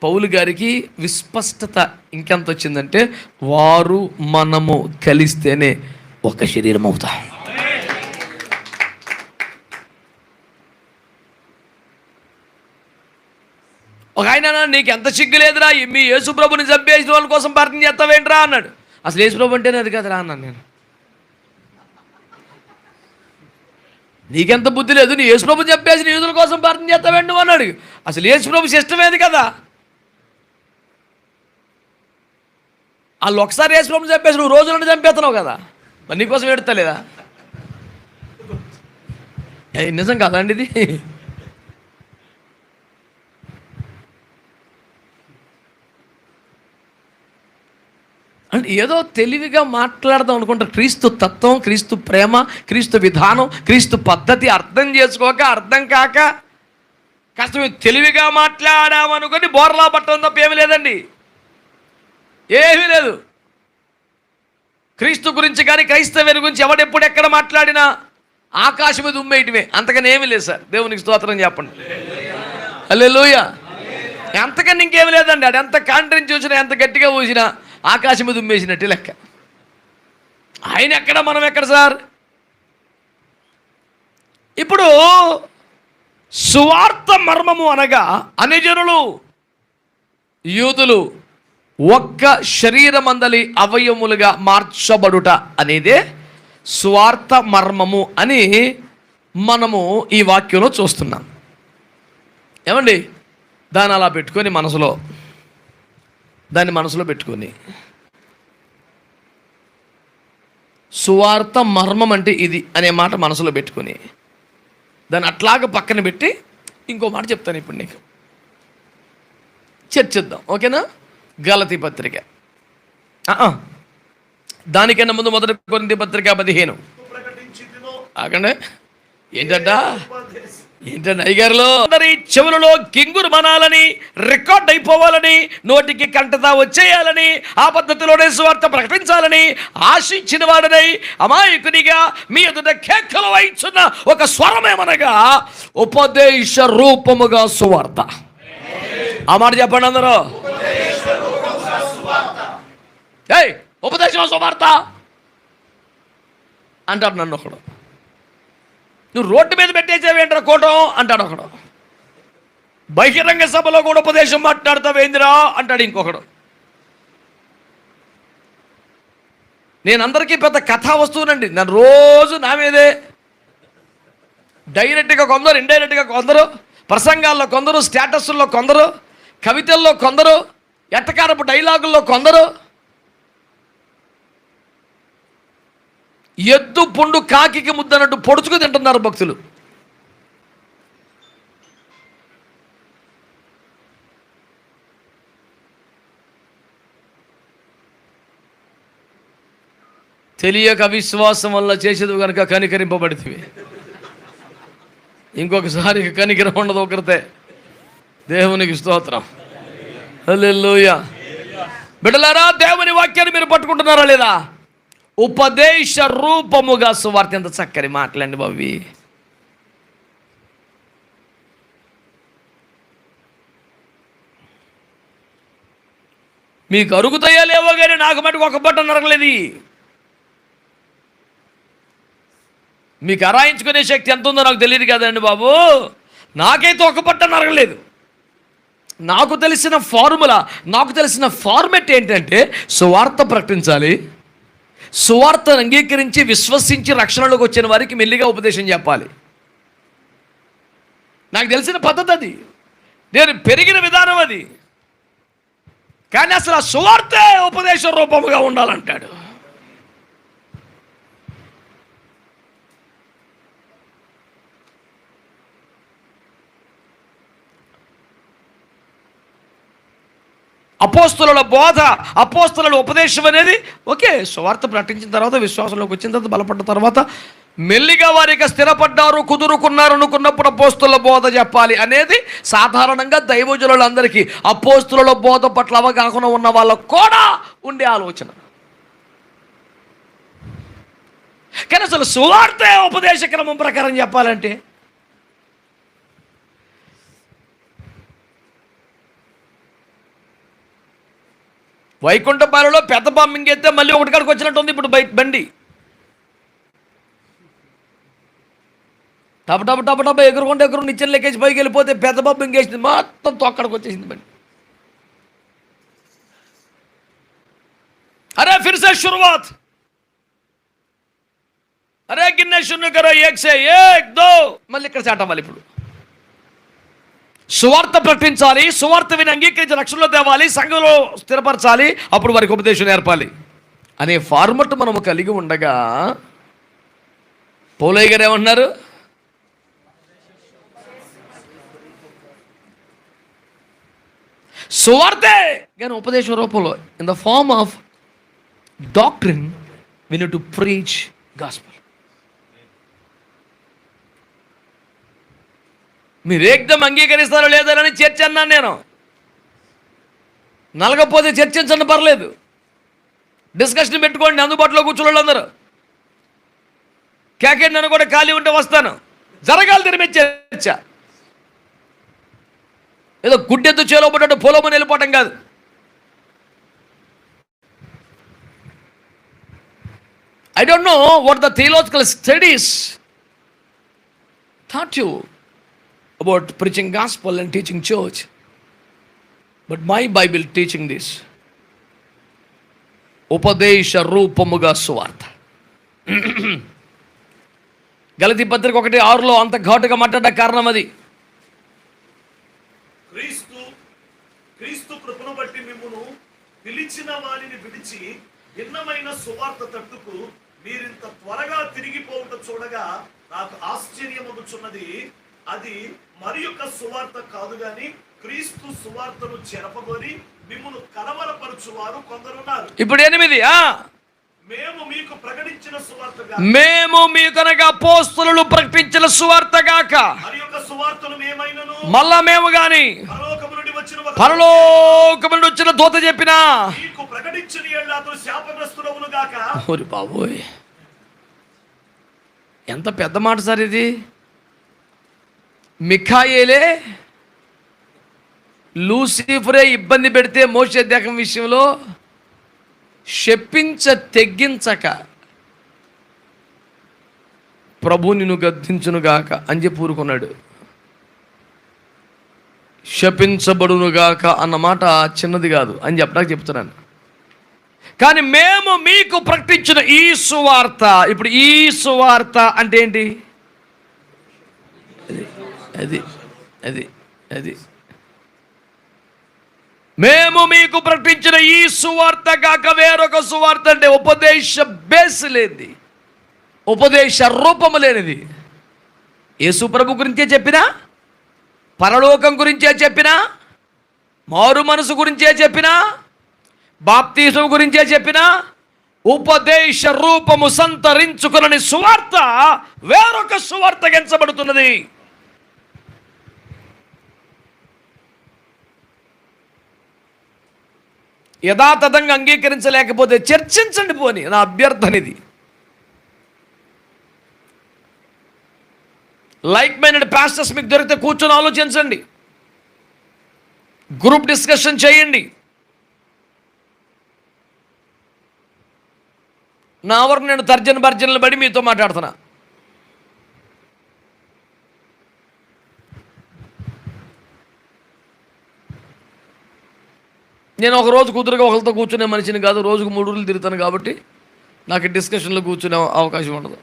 [SPEAKER 1] పౌలు గారికి విస్పష్టత ఇంకెంత వచ్చిందంటే వారు మనము కలిస్తేనే ఒక శరీరం అవుతాం. ఒక ఆయన నీకు ఎంత సిగ్గు లేదురా, మీ యేసుప్రభుని చంపేసిన వాళ్ళ కోసం ప్రార్థన చేస్తావేంట్రా అన్నాడు. అసలు యేసుప్రభు అంటేనే అది కదరా అన్నాను నేను. నీకెంత బుద్ధి లేదు, నీ యేసుప్రభుని చంపేసిన యూదుల కోసం ప్రార్థన చేస్తావేంటి అన్నాడు. అసలు యేసుప్రభు సిస్టమేది కదా. వాళ్ళు ఒకసారి యేసుప్రభుని చంపేసి నువ్వు రోజులను చంపేస్తున్నావు కదా, మరి నీకోసం ఏడుతలేదా? నిజం కదండి ఇది. అంటే ఏదో తెలివిగా మాట్లాడదాం అనుకుంటారు. క్రీస్తు తత్వం, క్రీస్తు ప్రేమ, క్రీస్తు విధానం, క్రీస్తు పద్ధతి అర్థం చేసుకోక, అర్థం కాక కష్టమే తెలివిగా మాట్లాడామనుకొని బోర్లా పట్టడం తప్ప ఏమీ లేదండి, ఏమీ లేదు. క్రీస్తు గురించి కానీ క్రైస్తవ్యం గురించి ఎవడెప్పుడు ఎక్కడ మాట్లాడినా ఆకాశం మీద ఉమ్మేయటమే, అంతకని ఏమీ లేదు సార్. దేవునికి స్తోత్రం చెప్పండి. హల్లెలూయా. అంతకని ఇంకేమీ లేదండి. అది ఎంత కాంట్రించి చూసినా, ఎంత గట్టిగా ఊసినా ఆకాశం మీద ఉమ్మేసినట్టు లెక్క. ఆయన ఎక్కడ, మనం ఎక్కడ సార్? ఇప్పుడు సువార్త మర్మము అనగా అన్యజనులు యూదులు ఒక్క శరీరమందలి అవయములుగా మార్చబడుట అనేదే సువార్త మర్మము అని మనము ఈ వాక్యంలో చూస్తున్నాం. ఏమండి, దాన్ని అలా పెట్టుకొని దాన్ని మనసులో పెట్టుకొని సువార్త మర్మం అంటే ఇది అనే మాట మనసులో పెట్టుకొని దాన్ని అట్లాగ పక్కన పెట్టి ఇంకో మాట చెప్తాను ఇప్పుడు నీకు, చర్చిద్దాం. ఓకేనా? గలతీ పత్రిక, దానికన్నా ముందు 1 కొరింథీ పత్రిక 15. ఆగండి, ఏంటంట ఏంటంటే అయ్యగారులో అందరి చెవులలో కింగురు మనాలని, రికార్డ్ అయిపోవాలని, నోటికి కంటతా వచ్చేయాలని, ఆ పద్ధతిలోనే సువార్త ప్రకటించాలని ఆశించిన వాడనై అమాయకునిగా మీ ఎదుట కేకలు వహించున్న ఒక స్వరమేమనగా ఉపదేశ రూపముగా సువార్త. ఆ మాట చెప్పండి అందరూ. ఏయ్ ఉపదేశం సువార్త అంటాడు నన్ను ఒకడు. నువ్వు రోడ్డు మీద పెట్టేసేవేంద్ర కోటం అంటాడు ఒకడు. బహిరంగ సభలో కూడా ఉపదేశం మాట్లాడతావేంద్రా అంటాడు ఇంకొకడు. నేను అందరికీ పెద్ద కథా వస్తువునండి. నన్ను రోజు నా మీదే డైరెక్ట్గా కొందరు, ఇండైరెక్ట్గా కొందరు, ప్రసంగాల్లో కొందరు, స్టేటస్ల్లో కొందరు, కవితల్లో కొందరు, ఎట్టకారపు డైలాగుల్లో కొందరు, ఎద్దు పుండు కాకికి ముద్దన్నట్టు పొడుచుకు తింటున్నారు భక్తులు. తెలియక అవిశ్వాసం వల్ల చేసేది కనుక కనికరింపబడితే ఇంకొకసారి కనికరం ఉండదు. ఒకరితే దేవునికి స్తోత్రం. హల్లెలూయా. బిడ్డలారా, దేవుని వాక్యాన్ని మీరు పట్టుకుంటున్నారా లేదా? ఉపదేశ రూపముగా సువార్త. ఎంత చక్కని మాటలండి బాబీ. మీకు అరుగుతాయా లేవో కానీ నాకు మటుకు ఒక బట్ట నరగలేదు. మీకు అరాయించుకునే శక్తి ఎంత ఉందో నాకు తెలియదు కదండి బాబు. నాకైతే ఒక బట్ట నరగలేదు. నాకు తెలిసిన ఫార్ములా, నాకు తెలిసిన ఫార్మెట్ ఏంటంటే సువార్త ప్రకటించాలి, సువార్తను అంగీకరించి విశ్వసించి రక్షణలోకి వచ్చిన వారికి మెల్లిగా ఉపదేశం చెప్పాలి. నాకు తెలిసిన పద్ధతి అది, నేను పెరిగిన విధానం అది. కానీ అసలు ఆ సువార్తే ఉపదేశ రూపముగా ఉండాలంటాడు. అపోస్తుల బోధ, అపోస్తుల ఉపదేశం అనేది ఓకే. సువార్త ప్రకటించిన తర్వాత, విశ్వాసంలోకి వచ్చిన తర్వాత, బలపడ్డ తర్వాత మెల్లిగా వారికి స్థిరపడ్డారు, కుదురుకున్నారు అనుకున్నప్పుడు అపోస్తుల బోధ చెప్పాలి అనేది సాధారణంగా దైవజనులందరికీ, అపోస్తుల బోధ పట్ల అవగాహన ఉన్న వాళ్ళకు కూడా ఉండే ఆలోచన. కానీ అసలు సువార్త ఉపదేశ క్రమం ప్రకారం చెప్పాలంటే వైకుంఠపాలలో పెద్ద బాంబింగ్ అయితే మళ్ళీ ఒకటి కాడికి వచ్చినట్టు ఉంది ఇప్పుడు బండి. టప టప టప టప ఎగురుకుంటూ నిచ్చెన లెక్కేసి పైకి వెళ్ళిపోతే పెద్ద బాంబింగ్ వేసింది, మొత్తం తొక్కడికి వచ్చేసింది బండి. అరే ఫిర్ సే శురువాత్, అరే గిన్నె శూన్య కరో, ఏక్ సే ఏక్ దో, మళ్ళీ ఇక్కడ చాట. మళ్ళీ ఇప్పుడు సువార్త ప్రకటించాలి, సువార్త విని అంగీకరించి రక్షణలో తేవాలి, సంఘంలో స్థిరపరచాలి, అప్పుడు వారికి ఉపదేశం నేర్పాలి అనే ఫార్మట్ మనము కలిగి ఉండగా పౌలయ్య గారు ఏమన్నారు? సువార్తే కానీ ఉపదేశ రూపంలో, in the form of doctrine we need to preach gospel. మీరు ఏకదం అంగీకరిస్తారో లేదని చర్చ అన్నాను నేను. నలగపోతే చర్చించండి, పర్లేదు, డిస్కషన్ పెట్టుకోండి, అందుబాటులో కూర్చోళ్ళు అందరూ. క్యాకెట్ నన్ను కూడా ఖాళీ ఉంటే వస్తాను, జరగాలి తిరిగి చర్చ. ఏదో గుడ్డెద్దు చేలో పడ్డట్టు పొలమని వెళ్ళిపోవటం కాదు. I don't know what the theological studies taught you about preaching gospel and teaching church, but my Bible teaching this. ఉపదేశ రూపముగా సువార్త. గలతీ పత్రిక 1:6 అంత ఘాటుగా మాట్లాడ కారణం అది.
[SPEAKER 2] క్రీస్తు కృపను బట్టి మిమ్మును పిలిచిన వారిని విడిచి భిన్నమైన సువార్త తట్టుకు మీరింత త్వరగా తిరిగిపోవుట చూడగా నాకు ఆశ్చర్యమగుచున్నది. అది మరి యొక్క సువార్త కాదు గాని క్రీస్తు సువార్తను చెరపగొని మిమ్మును కలవరపరచువారు కొందరున్నారు.
[SPEAKER 1] ఇప్పుడు 8
[SPEAKER 2] మేము మీకు ప్రకటించిన సువార్తగా,
[SPEAKER 1] మేము మీకనగా అపోస్తలులు ప్రకటించిన సువార్త గాక
[SPEAKER 2] మరి యొక్క సువార్తను మేమైనను
[SPEAKER 1] మళ్ళా మేము గాని
[SPEAKER 2] పరలోకము నుండి వచ్చిన ఒక
[SPEAKER 1] పరలోకము నుండి వచ్చిన దూత చెప్పినా
[SPEAKER 2] మీకు ప్రకటించని యెడల అతడు శాపగ్రస్తుడవును గాక.
[SPEAKER 1] ఓరి బాబోయ్, ఎంత పెద్ద మాట సార్ ఇది. మిఖాయేలే లూసిఫరే ఇబ్బంది పెడితే మోషే దేహం విషయంలో తెగ్గించక ప్రభు నిన్ను గద్దించునుగాక అని చెప్పి ఊరుకున్నాడు. శపించబడునుగాక అన్న మాట చిన్నది కాదు అని చెప్పడానికి చెప్తున్నాను. కానీ మేము మీకు ప్రకటించిన ఈ సువార్త, ఇప్పుడు ఈ సువార్త అంటే ఏంటి? అది అది అది మేము మీకు ప్రకటించిన ఈ సువార్త కాక వేరొక సువార్త అంటే ఉపదేశ బేస్ లేనిది, ఉపదేశ రూపము లేనిది. యేసు ప్రభు గురించే చెప్పినా, పరలోకం గురించే చెప్పినా, మారు మనసు గురించే చెప్పినా, బాప్తిజం గురించే చెప్పినా, ఉపదేశ రూపము సంతరించుకుని సువార్త వేరొక సువార్త ఎంచబడుతున్నది. యథాతథంగా అంగీకరించలేకపోతే చర్చించండి పోని, నా అభ్యర్థన ఇది. లైక్ మైండెడ్ పాస్టర్స్ మీకు దొరికితే కూర్చొని ఆలోచించండి, గ్రూప్ డిస్కషన్ చేయండి. నా వరకు నేను తర్జనలు బడి మీతో మాట్లాడుతున్నా. నేను ఒక రోజు కుదురుగా ఒకరితో కూర్చునే మనిషిని కాదు, రోజుకు 3 రోజులు తిరుగుతాను కాబట్టి నాకు డిస్కషన్లో కూర్చునే అవకాశం ఉండదు.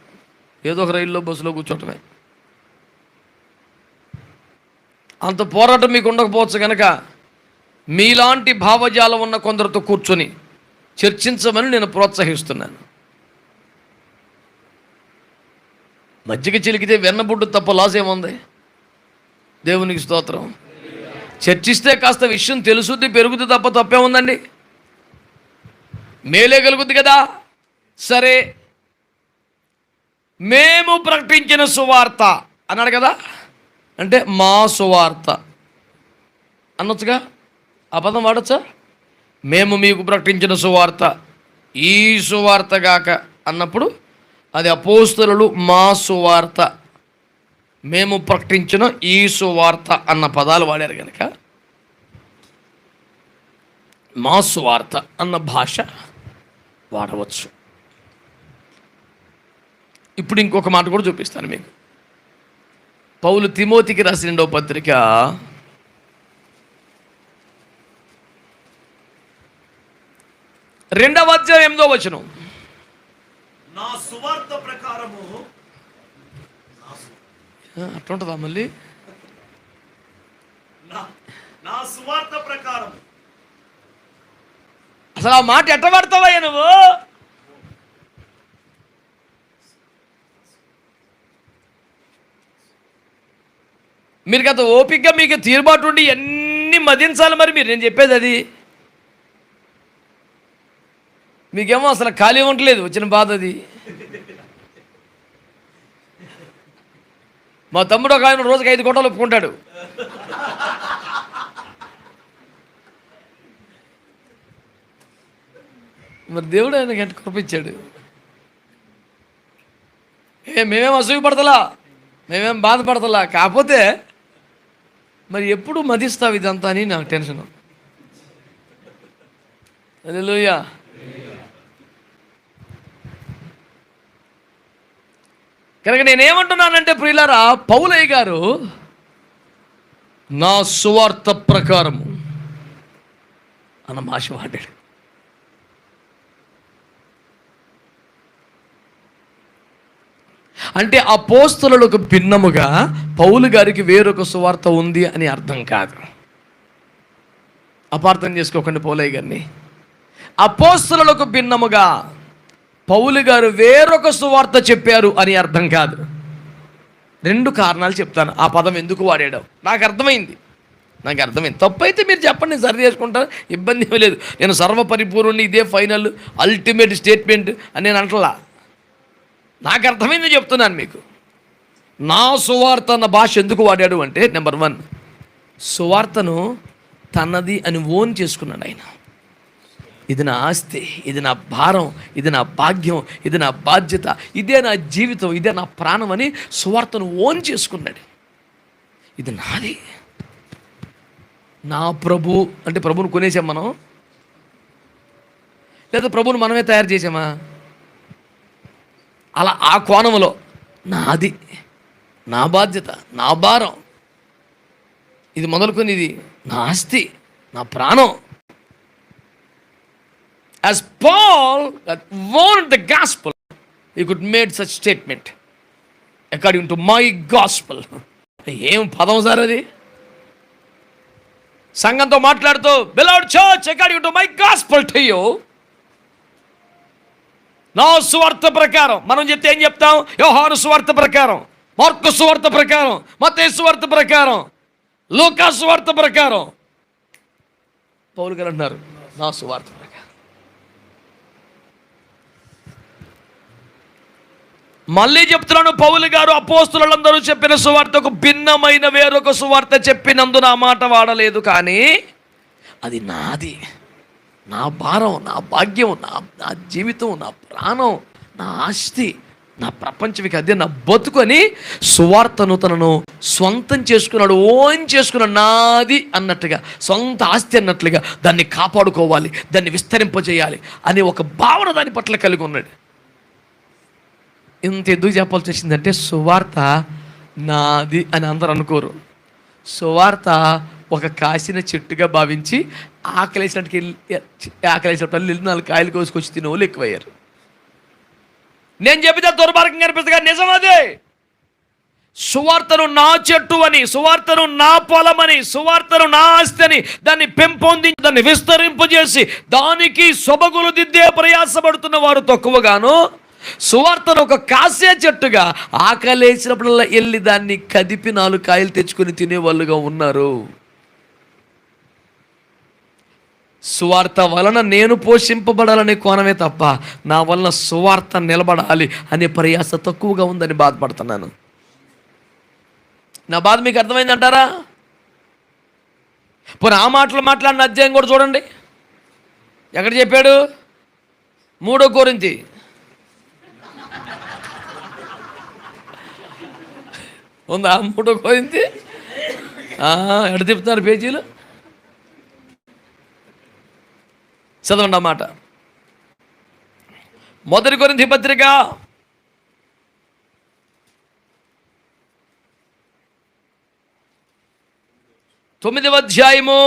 [SPEAKER 1] ఏదో ఒక రైల్లో బస్సులో కూర్చోవటమే. అంత పోరాటం మీకు ఉండకపోవచ్చు కనుక మీలాంటి భావజాలం ఉన్న కొందరితో కూర్చొని చర్చించమని నేను ప్రోత్సహిస్తున్నాను. మజ్జిగ చిలికితే వెన్నబుడ్డు తప్ప లాస్ ఏముంది? దేవునికి స్తోత్రం. చర్చిస్తే కాస్త విషయం తెలుసుద్ది, పెరుగుద్ది తప్ప తప్పే ఉందండి? మేలే కలుగుద్ది కదా. సరే, మేము ప్రకటించిన సువార్త అన్నాడు కదా, అంటే మా సువార్త అనొచ్చుగా. ఆ పదం వాడచ్చా? మేము మీకు ప్రకటించిన సువార్త ఈ సువార్త గాక అన్నప్పుడు అది అపోస్తలులు మా సువార్త, మేము ప్రకటించిన ఈ సువార్త అన్న పదాలు వాడారు కనుక మా సువార్త అన్న భాష వాడవచ్చు. ఇప్పుడు ఇంకొక మాట కూడా చూపిస్తాను మీకు. పౌలు తిమోతికి రాసిన 2వ పత్రిక 2వ అధ్యాయం 8వ వచనం.
[SPEAKER 2] నా సువార్త ప్రకారము,
[SPEAKER 1] అట్లుంటుందా మళ్ళీ?
[SPEAKER 2] నా సువార్త ప్రకారం.
[SPEAKER 1] అసలు ఆ మాట ఎట్ట పడతావయ్యా నువ్వు? మీరు గత ఓపికగా మీకు తీరుబాటు ఉండి ఎన్ని మదించాలి మరి మీరు. నేను చెప్పేది అది. మీకేమో అసలు ఖాళీ ఉండలేదు, వచ్చిన బాధ అది. మా తమ్ముడు ఒక ఆయన రోజుకి 5 కోటలు ఒప్పుకుంటాడు. మరి దేవుడు ఆయనకి ఎంత కృపించాడు. మేమేం అసూయ పడతలా, మేమేం బాధపడతలా. కాకపోతే మరి ఎప్పుడు మదిస్తావు ఇదంతా అని నాకు టెన్షన్. హల్లెలూయా. కనుక నేనేమంటున్నానంటే ప్రియులారా, పౌలయ్య గారు నా సువార్త ప్రకారము అన్న భాష వాడాడు. అంటే అపోస్తలులకు భిన్నముగా పౌలు గారికి వేరొక సువార్త ఉంది అని అర్థం కాదు. అపార్థం చేసుకోకండి పౌలయ్య గారిని. అపోస్తలులకు భిన్నముగా పౌలు గారు వేరొక సువార్త చెప్పారు అని అర్థం కాదు. 2 కారణాలు చెప్తాను. ఆ పదం ఎందుకు వాడాడో నాకు అర్థమైంది. తప్పైతే మీరు చెప్పండి, నేను సరి చేసుకుంటాను, ఇబ్బంది ఏమీ లేదు. నేను సర్వపరిపూర్ణుని, ఇదే ఫైనల్ అల్టిమేట్ స్టేట్మెంట్ అని నేను అంటలా. నాకు అర్థమైంది చెప్తున్నాను మీకు. నా సువార్త అన్న భాష ఎందుకు వాడాడు అంటే, నెంబర్ 1, సువార్తను తనది అని ఓన్ చేసుకున్నాడు ఆయన. ఇది నా ఆస్తి, ఇది నా భారం, ఇది నా భాగ్యం, ఇది నా బాధ్యత, ఇదే నా జీవితం, ఇదే నా ప్రాణం అని సువార్తను ఓన్ చేసుకున్నాడు. ఇది నాది. నా ప్రభు అంటే ప్రభువును కొనేసాం మనం, లేదా ప్రభువును మనమే తయారు చేసామా? అలా ఆ కోణంలో నాది, నా బాధ్యత, నా భారం, ఇది మొదలుకొని ఇది నా ఆస్తి, నా ప్రాణం. As Paul warned the gospel, he could made such statement, according to my gospel. ఏం పదం సార్ అది? సంఘంతో మాట్లాడుతూ, beloved church, according to my gospel to you, నా సువార్త ప్రకారం. మనం చెప్తే ఏం చెప్తాం? యోహాను సువార్త ప్రకారం, మార్కు సువార్త ప్రకారం, మత్తయి సువార్త ప్రకారం, లూకా సువార్త ప్రకారం. పౌలు గారు అంటున్నారు నా సువార్త ప్రకారం. మళ్ళీ చెప్తున్నాను, పౌలు గారు అపోస్తులందరూ చెప్పిన సువార్తకు భిన్నమైన వేరొక సువార్త చెప్పినందున ఆ మాట వాడలేదు, కానీ అది నాది, నా భారం, నా భాగ్యం, నా జీవితం, నా ప్రాణం, నా ఆస్తి, నా ప్రపంచం, అదే నా బతుకు అని సువార్తను తనను స్వంతం చేసుకున్నాడు, ఓన్ చేసుకున్నాడు. నాది అన్నట్టుగా, సొంత ఆస్తి అన్నట్లుగా దాన్ని కాపాడుకోవాలి, దాన్ని విస్తరింపజేయాలి అనే ఒక భావన దాని పట్ల కలిగి ఉన్నాడు. ఇంత ఎందుకు చెప్పాల్సి వచ్చిందంటే, సువార్త నాది అని అందరూ అనుకోరు. సువార్త ఒక కాసిన చెట్టుగా భావించి ఆకలేసినట్టుకి ఆకలేసినట్టు వెళ్ళి 4 కాయలు కోసుకొచ్చి తినే వాళ్ళు ఎక్కువయ్యారు. నేను చెప్పితే దుర్మార్గంగా అనిపిస్తుంది, కానీ నిజం అదే. సువార్తను నా చెట్టు అని, సువార్తను నా పొలమని, సువార్తను నా ఆస్తి అని దాన్ని పెంపొందించి దాన్ని విస్తరింపజేసి దానికి సొబగులు దిద్దే ప్రయాసపడుతున్న వారు తక్కువగాను, సువార్తను ఒక కాసే చెట్టుగా ఆకలేసినప్పుడల్లా వెళ్ళి దాన్ని కదిపి 4 కాయలు తెచ్చుకొని తినేవాళ్ళుగా ఉన్నారు. సువార్త వలన నేను పోషింపబడాలనే కోణమే తప్ప నా వలన సువార్త నిలబడాలి అనే ప్రయాస తక్కువగా ఉందని బాధపడుతున్నాను. నా బాధ మీకు అర్థమైందంటారా? పోనీ ఆ మాటలు మాట్లాడిన అధ్యాయం కూడా చూడండి. ఎక్కడ చెప్పాడు? 3 కొరింథీ ఉందా? 3 కొరింథీ ఎక్కడ తిప్పుతున్నారు పేజీలు? చదవండి ఆ మాట. 1 కొరింథీ పత్రిక 9వ అధ్యాయము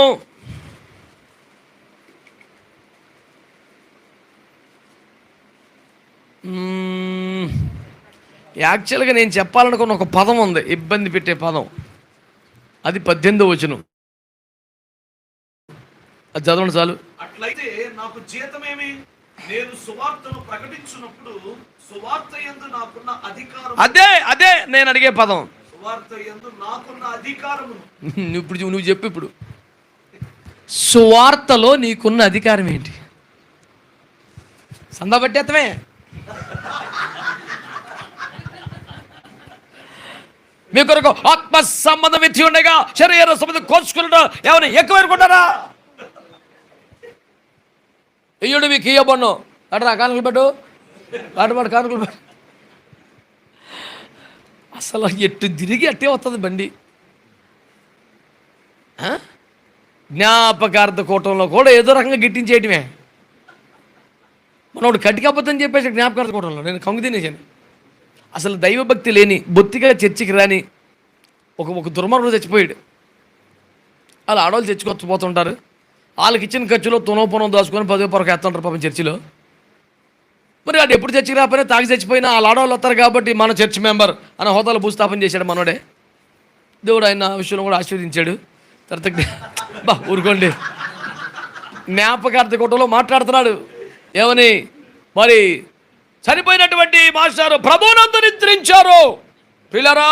[SPEAKER 1] యాక్చువల్గా నేను చెప్పాలనుకున్న ఒక పదం ఉంది, ఇబ్బంది పెట్టే పదం. అది 18వ వచనం. అది చదవండి చాలు.
[SPEAKER 2] అట్లయితే నాకు జీతమేమి? నేను సువార్తను ప్రకటించినప్పుడు సువార్త యందు నాకున్న అధికారం.
[SPEAKER 1] అదే నేను అడిగే పదం.
[SPEAKER 2] సువార్త యందు నాకున్న అధికారము.
[SPEAKER 1] నువ్వు చెప్పు. ఇప్పుడు సువార్తలో నీకున్న అధికారం ఏంటి? సందా పట్టేత్తమే. మీ కొరకు ఆత్మ సంబంధం ఇచ్చి ఉండగా శరీర సంబంధం కోర్చుకుంటా ఏమైనా ఎక్కువ అనుకుంటారా? ఇయ్యుడు మీకు ఇయ్యబన్ను అట్రా కానుకలు పెట్టు, పాటు కానుకలు పెట్టు. అసలు ఎట్టు తిరిగి అట్టే వస్తుంది బండి. జ్ఞాపకార్థ కూటంలో కూడా ఏదో రకంగా గిట్టించేయటమే. మనోడు కట్టికబద్ధం చెప్పేసి జ్ఞాపకార్థ కూటంలో నేను కంగు తినేసాను. అసలు దైవభక్తి లేని, బొత్తిగా చర్చికి రాని ఒక దుర్మార్గుడు చచ్చిపోయాడు. అలా ఆడవాళ్ళు చర్చికొచ్చిపోతుంటారు. వాళ్ళకి ఇచ్చిన ఖర్చులో తునోపనం దాచుకొని 10 పొరకు వేస్తుంటారు పాపం చర్చిలో. మరి వాడు ఎప్పుడు చర్చికి రాకపోయినా తాగి చచ్చిపోయినా వాళ్ళ ఆడవాళ్ళు వస్తారు కాబట్టి మన చర్చ్ మెంబర్ అన్న హోదాలో భూస్థాపన చేశాడు మనోడే. దేవుడు ఆయన విషయంలో కూడా ఆశీర్వదించాడు. తర్వాత ఊరుకోండి, జ్ఞాపకార్థ కూటంలో మాట్లాడుతున్నాడు ఏమని? మరి చనిపోయినటువంటి మాస్టారు ప్రభువునందు నిద్రించారు. పిల్లరా,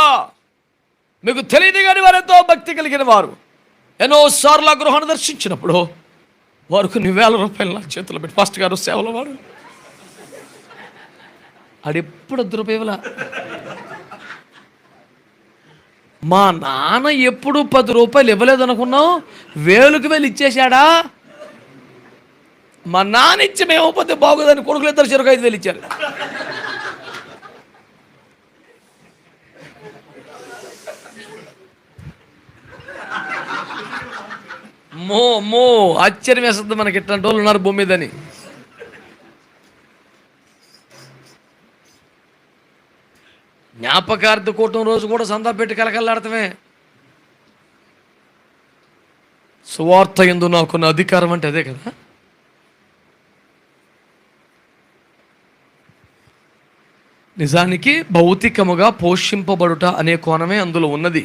[SPEAKER 1] మీకు తెలియదు కానీ వారెంతో భక్తి కలిగిన వారు ఎన్నోసార్లు ఆ గృహాన్ని దర్శించినప్పుడు వారు కొన్ని వేల రూపాయలు నా చేతుల్లో పెట్టి ఫస్ట్ గారు సేవలో వాడు ఆడెప్పుడు 10 రూపాయల మా నాన్న ఎప్పుడు 10 రూపాయలు ఇవ్వలేదు అనుకున్నాం, వేలుకి వేలు ఇచ్చేశాడా? మా నాన్న ఇచ్చి మేము పోతే బాగోదని కొడుకులు ఇద్దరు చెరుకు 5,000 ఇచ్చారు. మో ఆశ్చర్యం వేస్తుంది మనకి, ఇట్లాంటి వాళ్ళు ఉన్నారు భూమి మీదని. జ్ఞాపకార్థ కూటం రోజు కూడా సందా పెట్టి కలకల్లాడతామే. సువార్త యందు నాకున్న అధికారం అంటే అదే కదా. నిజానికి భౌతికముగా పోషింపబడుట అనే కోణమే అందులో ఉన్నది.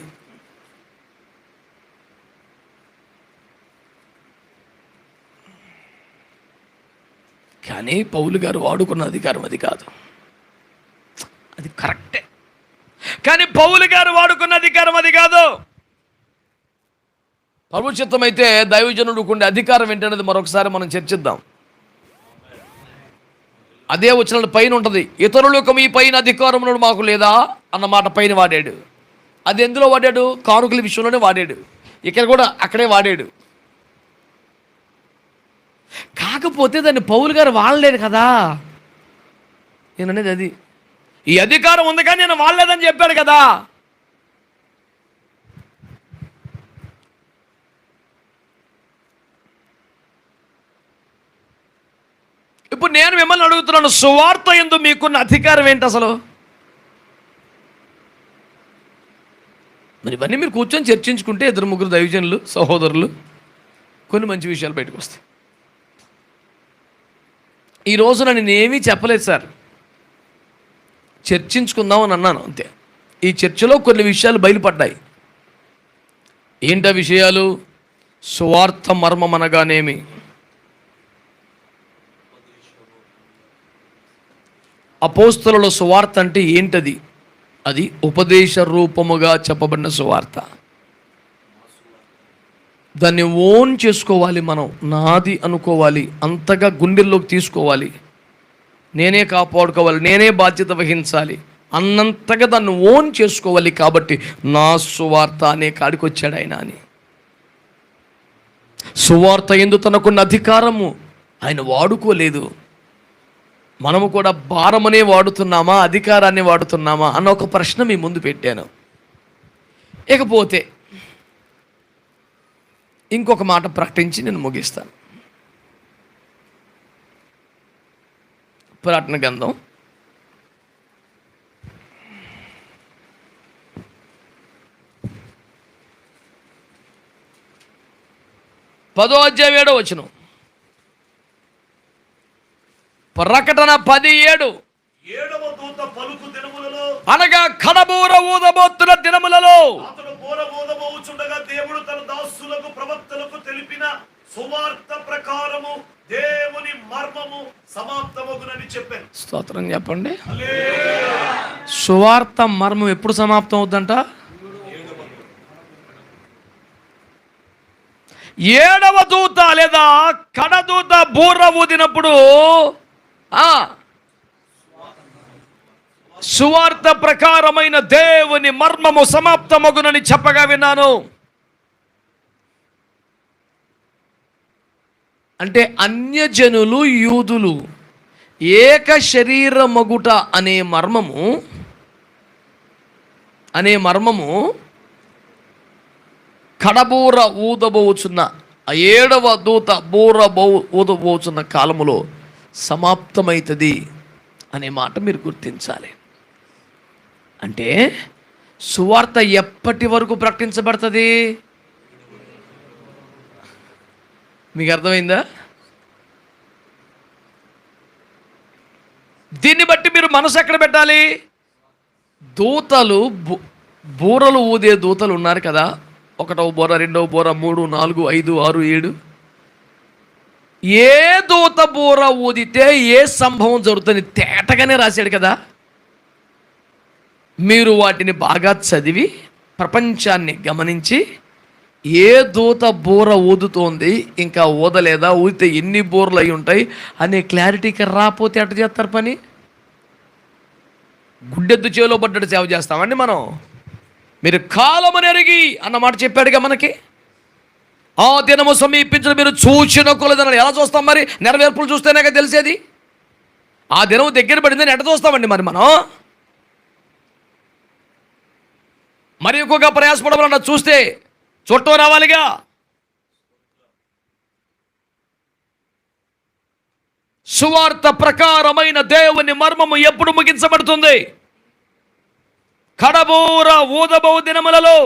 [SPEAKER 1] కానీ పౌలు గారు వాడుకున్న అధికారం అది కాదు. అది కరెక్టే, కానీ పౌలు గారు వాడుకున్న అధికారం అది కాదు. ప్రభు చిత్తమైతే దైవజనుడికి ఉండే అధికారం ఏంటనేది మరొకసారి మనం చర్చిద్దాం. అదే వచ్చిన పైన ఉంటుంది, ఇతరులకు మీ పైన అధికారం మాకు లేదా అన్నమాట పైన వాడాడు. అది ఎందులో వాడాడు? కానుకల విషయంలోనే వాడాడు. ఇక్కడ కూడా అక్కడే వాడాడు. కాకపోతే దాన్ని పౌలు గారు వాడలేడు కదా. నేను అనేది అది, ఈ అధికారం ఉంది కానీ నేను వాడలేదని చెప్పాడు కదా. ఇప్పుడు నేను మిమ్మల్ని అడుగుతున్నాను, సువార్త యందు మీకున్న అధికారం ఏంటి అసలు? మరి ఇవన్నీ మీరు కూర్చొని చర్చించుకుంటే 2-3 దైవజనులు సహోదరులు కొన్ని మంచి విషయాలు బయటకు వస్తాయి. ఈ రోజున నేను ఏమీ చెప్పలేదు సార్, చర్చించుకుందామని అన్నాను అంతే. ఈ చర్చలో కొన్ని విషయాలు బయలుపడ్డాయి. ఏంటా విషయాలు? సువార్త మర్మం అనగానేమి, అపోస్తలుల సువార్త అంటే ఏంటది? అది ఉపదేశ రూపముగా చెప్పబడిన సువార్త. దాన్ని ఓన్ చేసుకోవాలి, మనం నాది అనుకోవాలి, అంతగా గుండెల్లోకి తీసుకోవాలి, నేనే కాపాడుకోవాలి, నేనే బాధ్యత వహించాలి అన్నంతగా దాన్ని ఓన్ చేసుకోవాలి. కాబట్టి నా సువార్త అనే కాడికి వచ్చాడు ఆయన అని. సువార్త యందు తనకున్న అధికారము ఆయన వాడుకోలేదు. మనము కూడా భారమనే వాడుతున్నామా, అధికారాన్ని వాడుతున్నామా అన్న ఒక ప్రశ్న మీ ముందు పెట్టాను. ఇకపోతే ఇంకొక మాట ప్రకటించి నేను ముగిస్తాను. ప్రకటన గ్రంథం 10వ అధ్యాయం 7వ వచనం. ప్రకటన 10:7.
[SPEAKER 2] 7వ దూత పలుకు దినములలో,
[SPEAKER 1] అనగా కడబూర ఊదబోతున్న దినములలో,
[SPEAKER 2] అతడు బూర ఊదబోచుండగా దేవుడు తన దాసులకు ప్రవక్తలకు తెలిపిన సువార్త ప్రకారము దేవుని మర్మము సమాప్తమగునని చెప్పాను.
[SPEAKER 1] స్తోత్రం చెప్పండి. సువార్త మర్మం ఎప్పుడు సమాప్తం అవుద్దంట? 7వ దూత లేదా కడదూత బూర ఊదినప్పుడు సువార్త ప్రకారమైన దేవుని మర్మము సమాప్తమగునని చెప్పగా విన్నాను. అంటే అన్యజనులు యూదులు ఏక శరీరమగుట అనే మర్మము కడబూర ఊదబోచున్న 7వ దూత బూర ఊదబోచున్న కాలములో సమాప్తమవుతుంది అనే మాట మీరు గుర్తించాలి. అంటే సువార్త ఎప్పటి వరకు ప్రకటించబడుతుంది? మీకు అర్థమైందా? దీన్ని బట్టి మీరు మనసు ఎక్కడ పెట్టాలి? దూతలు బూరలు ఊదే దూతలు ఉన్నారు కదా, 1వ బూర, 2వ బూర, 3, 4, 5, 6, 7. ఏ దూత బూర ఊదితే ఏ సంభవం జరుగుతుంది తేటగానే రాశాడు కదా. మీరు వాటిని బాగా చదివి ప్రపంచాన్ని గమనించి ఏ దూత బూర ఊదుతోంది, ఇంకా ఊదలేదా, ఊదితే ఎన్ని బూరలు అయి ఉంటాయి అనే క్లారిటీకి రాపోతే అటు చేస్తారు పని. గుడ్డెద్దు చేలో పడ్డట్టు సేవ చేస్తామండి మనం. మీరు కాలమును ఎరిగి అన్న మాట చెప్పాడుగా మనకి. ఆ దినము సమీపించిన మీరు చూచిన కొలదన. ఎలా చూస్తాం మరి? నెరవేర్పులు చూస్తేనే తెలిసేది. ఆ దినం దగ్గర పడిందని ఎట చూస్తామండి మరి మనం? మరి ఎక్కువగా ప్రయాసపడమన్నా చూస్తే చుట్టూ రావాలిగా. సువార్త ప్రకారమైన దేవుని మర్మము ఎప్పుడు ముగించబడుతుంది? కడబూర ఊదబో దినములలో.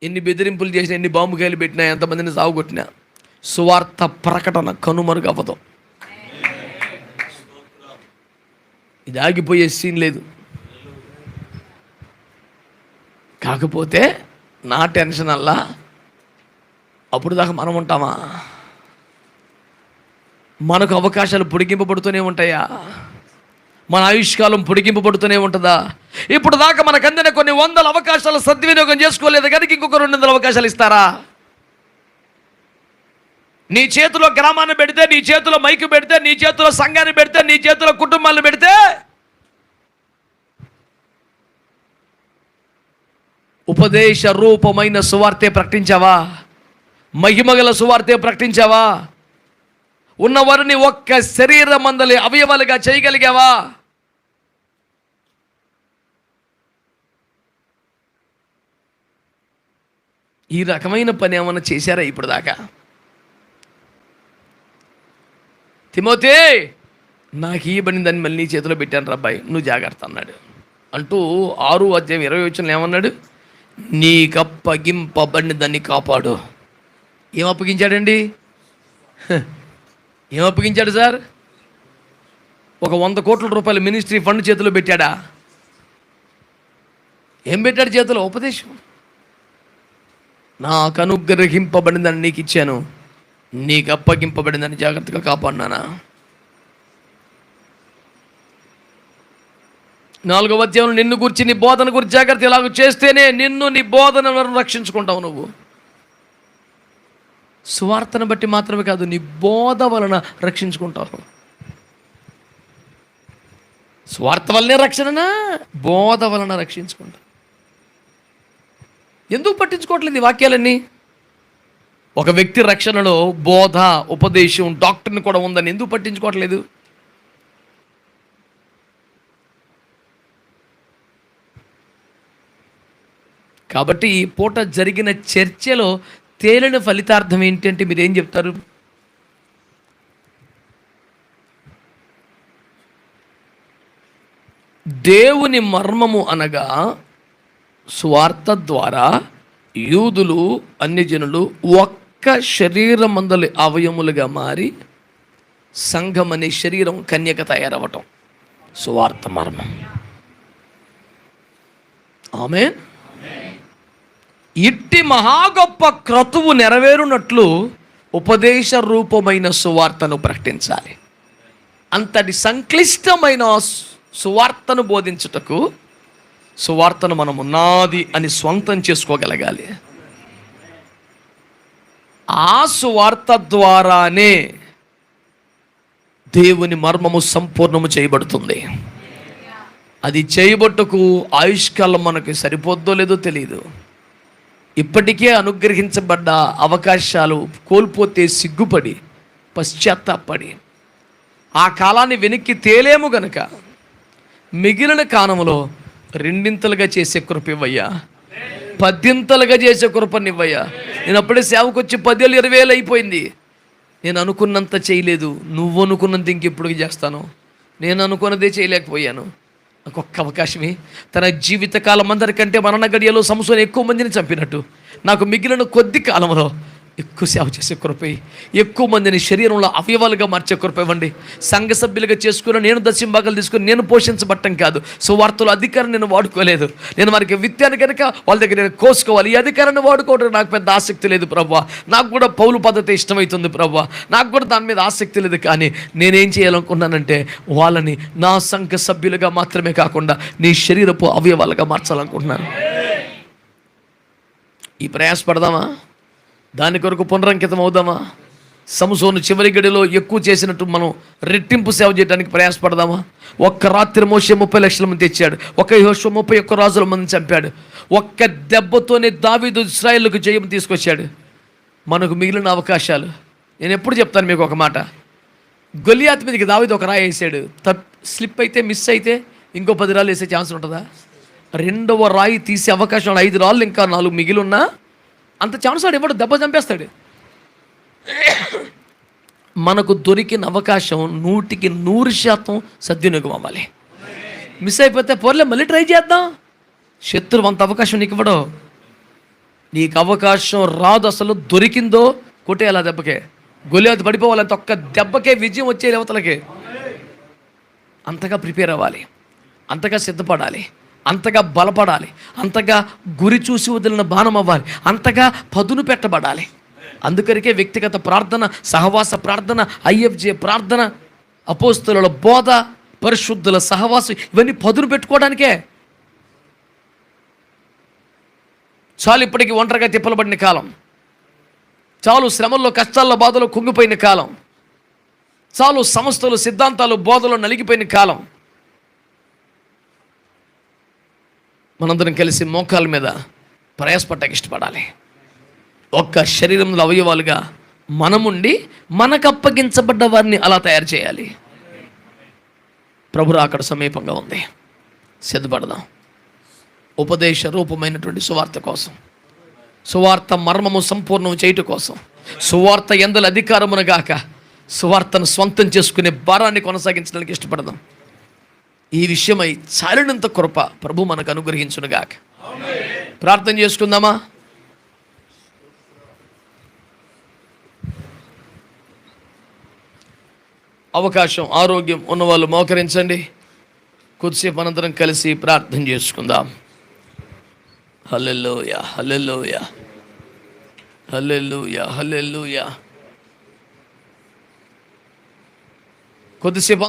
[SPEAKER 1] ఎన్ని బెదిరింపులు చేసినా, ఎన్ని బాంబుకాయలు పెట్టినా, ఎంతమందిని సాగుకొట్టినా సువార్త ప్రకటన కనుమరుగవ్వదు. ఇది ఆగిపోయే సీన్ లేదు. కాకపోతే నా టెన్షన్ అల్లా అప్పుడు దాకా మనం ఉంటామా? మనకు అవకాశాలు పొడిగింపబడుతూనే ఉంటాయా? మన ఆయుష్కాలం పొడిగింపబడుతూనే ఉంటుందా? ఇప్పుడు దాకా మనకు అందిన కొన్ని వందల అవకాశాలు సద్వినియోగం చేసుకోలేదు కనుక ఇంకొక 200 అవకాశాలు ఇస్తారా? నీ చేతిలో గ్రామాన్ని పెడితే, నీ చేతిలో మైకు పెడితే, నీ చేతిలో సంఘాన్ని పెడితే, నీ చేతిలో కుటుంబాలను పెడితే ఉపదేశ రూపమైన సువార్తే ప్రకటించావా? మహిమగల సువార్తే ప్రకటించావా? ఉన్నవారిని ఒక్క శరీర మందలి అవయవాలుగా చేయగలిగావా? ఈ రకమైన పని ఏమన్నా చేశారా ఇప్పుడు దాకా? తిమోతి, నాకు ఈ పడిందని మళ్ళీ నీ చేతిలో పెట్టాను రబ్బాయి, నువ్వు జాగ్రత్త అన్నాడు. అంటూ 6:20 ఏమన్నాడు? నీకప్పగింపబడిన దాన్ని కాపాడు. ఏం అప్పగించాడండి? ఏం అప్పగించాడు సార్? ఒక 100 కోట్ల రూపాయల మినిస్ట్రీ ఫండ్ చేతిలో పెట్టాడా? ఏం పెట్టాడు చేతిలో? ఉపదేశం. నాకు అనుగ్రహింపబడిందని నీకు ఇచ్చాను, నీకు అప్పగింపబడిందని జాగ్రత్తగా కాపాడినానా? 4వ అధ్యాయంలో నిన్ను గురించి, నీ బోధన గురించి జాగ్రత్త. ఇలాగ చేస్తేనే నిన్ను, నీ బోధనలను రక్షించుకుంటావు. నువ్వు సువార్తను బట్టి మాత్రమే కాదు, నీ బోధ వలన రక్షించుకుంటావు. స్వార్థ వల్లనే రక్షణనా? బోధ వలన రక్షించుకుంటావు. ఎందుకు పట్టించుకోవట్లేదు ఈ వాక్యాలన్నీ? ఒక వ్యక్తి రక్షణలో బోధ, ఉపదేశం, డాక్టర్ని కూడా ఉందని ఎందుకు పట్టించుకోవట్లేదు? కాబట్టి ఈ పూట జరిగిన చర్చలో తేలిన ఫలితార్థం ఏంటంటే మీరేం చెప్తారు? దేవుని మర్మము అనగా స్వార్థ ద్వారా యూదులు, అన్యజనులు ఒక్క శరీరమందలి అవయములుగా మారి సంఘం అనే శరీరం కన్యక తయారవటం స్వార్థ మర్మం. ఆమేన్. ఇట్టి మహా గొప్ప క్రతువు నెరవేరునట్లు ఉపదేశ రూపమైన సువార్తను ప్రకటించాలి. అంతటి సంక్లిష్టమైన సువార్తను బోధించుటకు సువార్తను మనం ఉన్నది అని స్వంతం చేసుకోగలగాలి. ఆ సువార్త ద్వారానే దేవుని మర్మము సంపూర్ణము చేయబడుతుంది. అది చేయబట్టుకు ఆయుష్కాలం మనకి సరిపోద్దో లేదో తెలియదు. ఇప్పటికే అనుగ్రహించబడ్డ అవకాశాలు కోల్పోతే సిగ్గుపడి, పశ్చాత్తాపడి ఆ కాలాన్ని వెనక్కి తేలేము గనక మిగిలిన కాలంలో 2 చేసే కృప ఇవ్వయ్యా, 10 చేసే కృపనివ్వయ్యా. నేను అప్పుడే సేవకు వచ్చి 10 ఏళ్ళు 20 ఏళ్ళు అయిపోయింది. నేను అనుకున్నంత చేయలేదు, నువ్వు అనుకున్నంత ఇంకెప్పుడు చేస్తాను. నేను అనుకున్నదే చేయలేకపోయాను. నాకు ఒక్క అవకాశమే. తన జీవితకాలం అందరికంటే మరణ గడియలో సంసోను ఎక్కువ మందిని చంపినట్టు నాకు మిగిలిన కొద్ది కాలంలో ఎక్కువ సేవ చేసే కృపై, ఎక్కువ మందిని శరీరంలో అవయవాలుగా మార్చే కృప ఇవ్వండి. సంఘ సభ్యులుగా చేసుకుని నేను దశంభాగాలు తీసుకుని నేను పోషించబట్టం కాదు. సువార్తలో అధికారం నేను వాడుకోలేదు. నేను వారికి విత్తాను కనుక వాళ్ళ దగ్గర నేను కోసుకోవాలి. ఈ అధికారాన్ని వాడుకోవడం నాకు పెద్ద ఆసక్తి లేదు ప్రభువా. నాకు కూడా పౌలు పద్ధతి ఇష్టమవుతుంది ప్రభువా. నాకు కూడా దాని మీద ఆసక్తి లేదు. కానీ నేనేం చేయాలనుకున్నానంటే వాళ్ళని నా సంఘ సభ్యులుగా మాత్రమే కాకుండా నీ శరీరపు అవయవాలుగా మార్చాలనుకుంటున్నాను. ఈ ప్రయాసపడదామా? దాని కొరకు పునరంకితం అవుదామా? సంసోను చివరి గడిలో ఎక్కువ చేసినట్టు మనం రెట్టింపు సేవ చేయడానికి ప్రయాసపడదామా? ఒక్క రాత్రి మోషే 30 లక్షల మంది తెచ్చాడు. ఒక యెహోషువ 31 రాజుల మందిని చంపాడు. ఒక్క దెబ్బతోనే దావీదు ఇశ్రాయేలుకు జయం తీసుకొచ్చాడు. మనకు మిగిలిన అవకాశాలు, నేను ఎప్పుడు చెప్తాను మీకు ఒక మాట, గొలియాత్ మీదకి దావీదు ఒక రాయి వేసాడు. స్లిప్ అయితే, మిస్ అయితే ఇంకో 10 రాళ్ళు వేసే ఛాన్స్ ఉంటుందా? రెండవ రాయి తీసే అవకాశం 5 రాళ్ళు ఇంకా 4 మిగిలి ఉన్నా అంత ఛాన్స్ వాడు ఎవడు దెబ్బ చంపేస్తాడు. మనకు దొరికిన అవకాశం 100% సద్వినియోగం అవ్వాలి. మిస్ అయిపోతే పోర్లే మళ్ళీ ట్రై చేద్దాం. శత్రువు అంత అవకాశం నీకు ఇవ్వడు. నీకు అవకాశం రాదు, అసలు దొరికిందో కొట్టేయాలి. దెబ్బకే గొలియాతు పడిపోవాలంత ఒక్క దెబ్బకే విజయం వచ్చే అవతలకి. అంతగా ప్రిపేర్ అవ్వాలి, అంతగా సిద్ధపడాలి, అంతగా బలపడాలి, అంతగా గురి చూసి వదిలిన బాణం అవ్వాలి, అంతగా పదును పెట్టబడాలి. అందుకరికే వ్యక్తిగత ప్రార్థన, సహవాస ప్రార్థన, ఐఎఫ్జే ప్రార్థన, అపోస్తలుల బోధ, పరిశుద్ధుల సహవాసం, ఇవన్నీ పదును పెట్టుకోవడానికే. చాలు ఇప్పటికీ ఒంటరిగా తిప్పలబడిన కాలం, చాలు శ్రమల్లో, కష్టాల్లో, బాధలో కుంగిపోయిన కాలం, చాలు సంస్థలు, సిద్ధాంతాలు, బోధలో నలిగిపోయిన కాలం. మనందరం కలిసి మోకాల మీద ప్రయాసపడటానికి ఇష్టపడాలి. ఒక్క శరీరంలో అవయవాలుగా మనముండి మనకు అప్పగించబడ్డ వారిని అలా తయారు చేయాలి. ప్రభు రాకడ సమీపంగా ఉంది, సిద్ధపడదాం. ఉపదేశ రూపమైనటువంటి సువార్త కోసం, సువార్త మర్మము సంపూర్ణం చేయుట కోసం, సువార్త యందలి అధికారమును గాక సువార్తను స్వంతం చేసుకునే భారాన్ని కొనసాగించడానికి ఇష్టపడదాం. ఈ విషయమై చాలినంత కృప ప్రభు మనకు అనుగ్రహించునుగాక. ప్రార్థన చేసుకుందామా? అవకాశం, ఆరోగ్యం ఉన్నవాళ్ళు మోకరించండి. కొద్దిసేపు అనంతరం కలిసి ప్రార్థన చేసుకుందాం. హల్లెలూయా, హల్లెలూయా, హల్లెలూయా, హల్లెలూయా. కొద్దిసేపు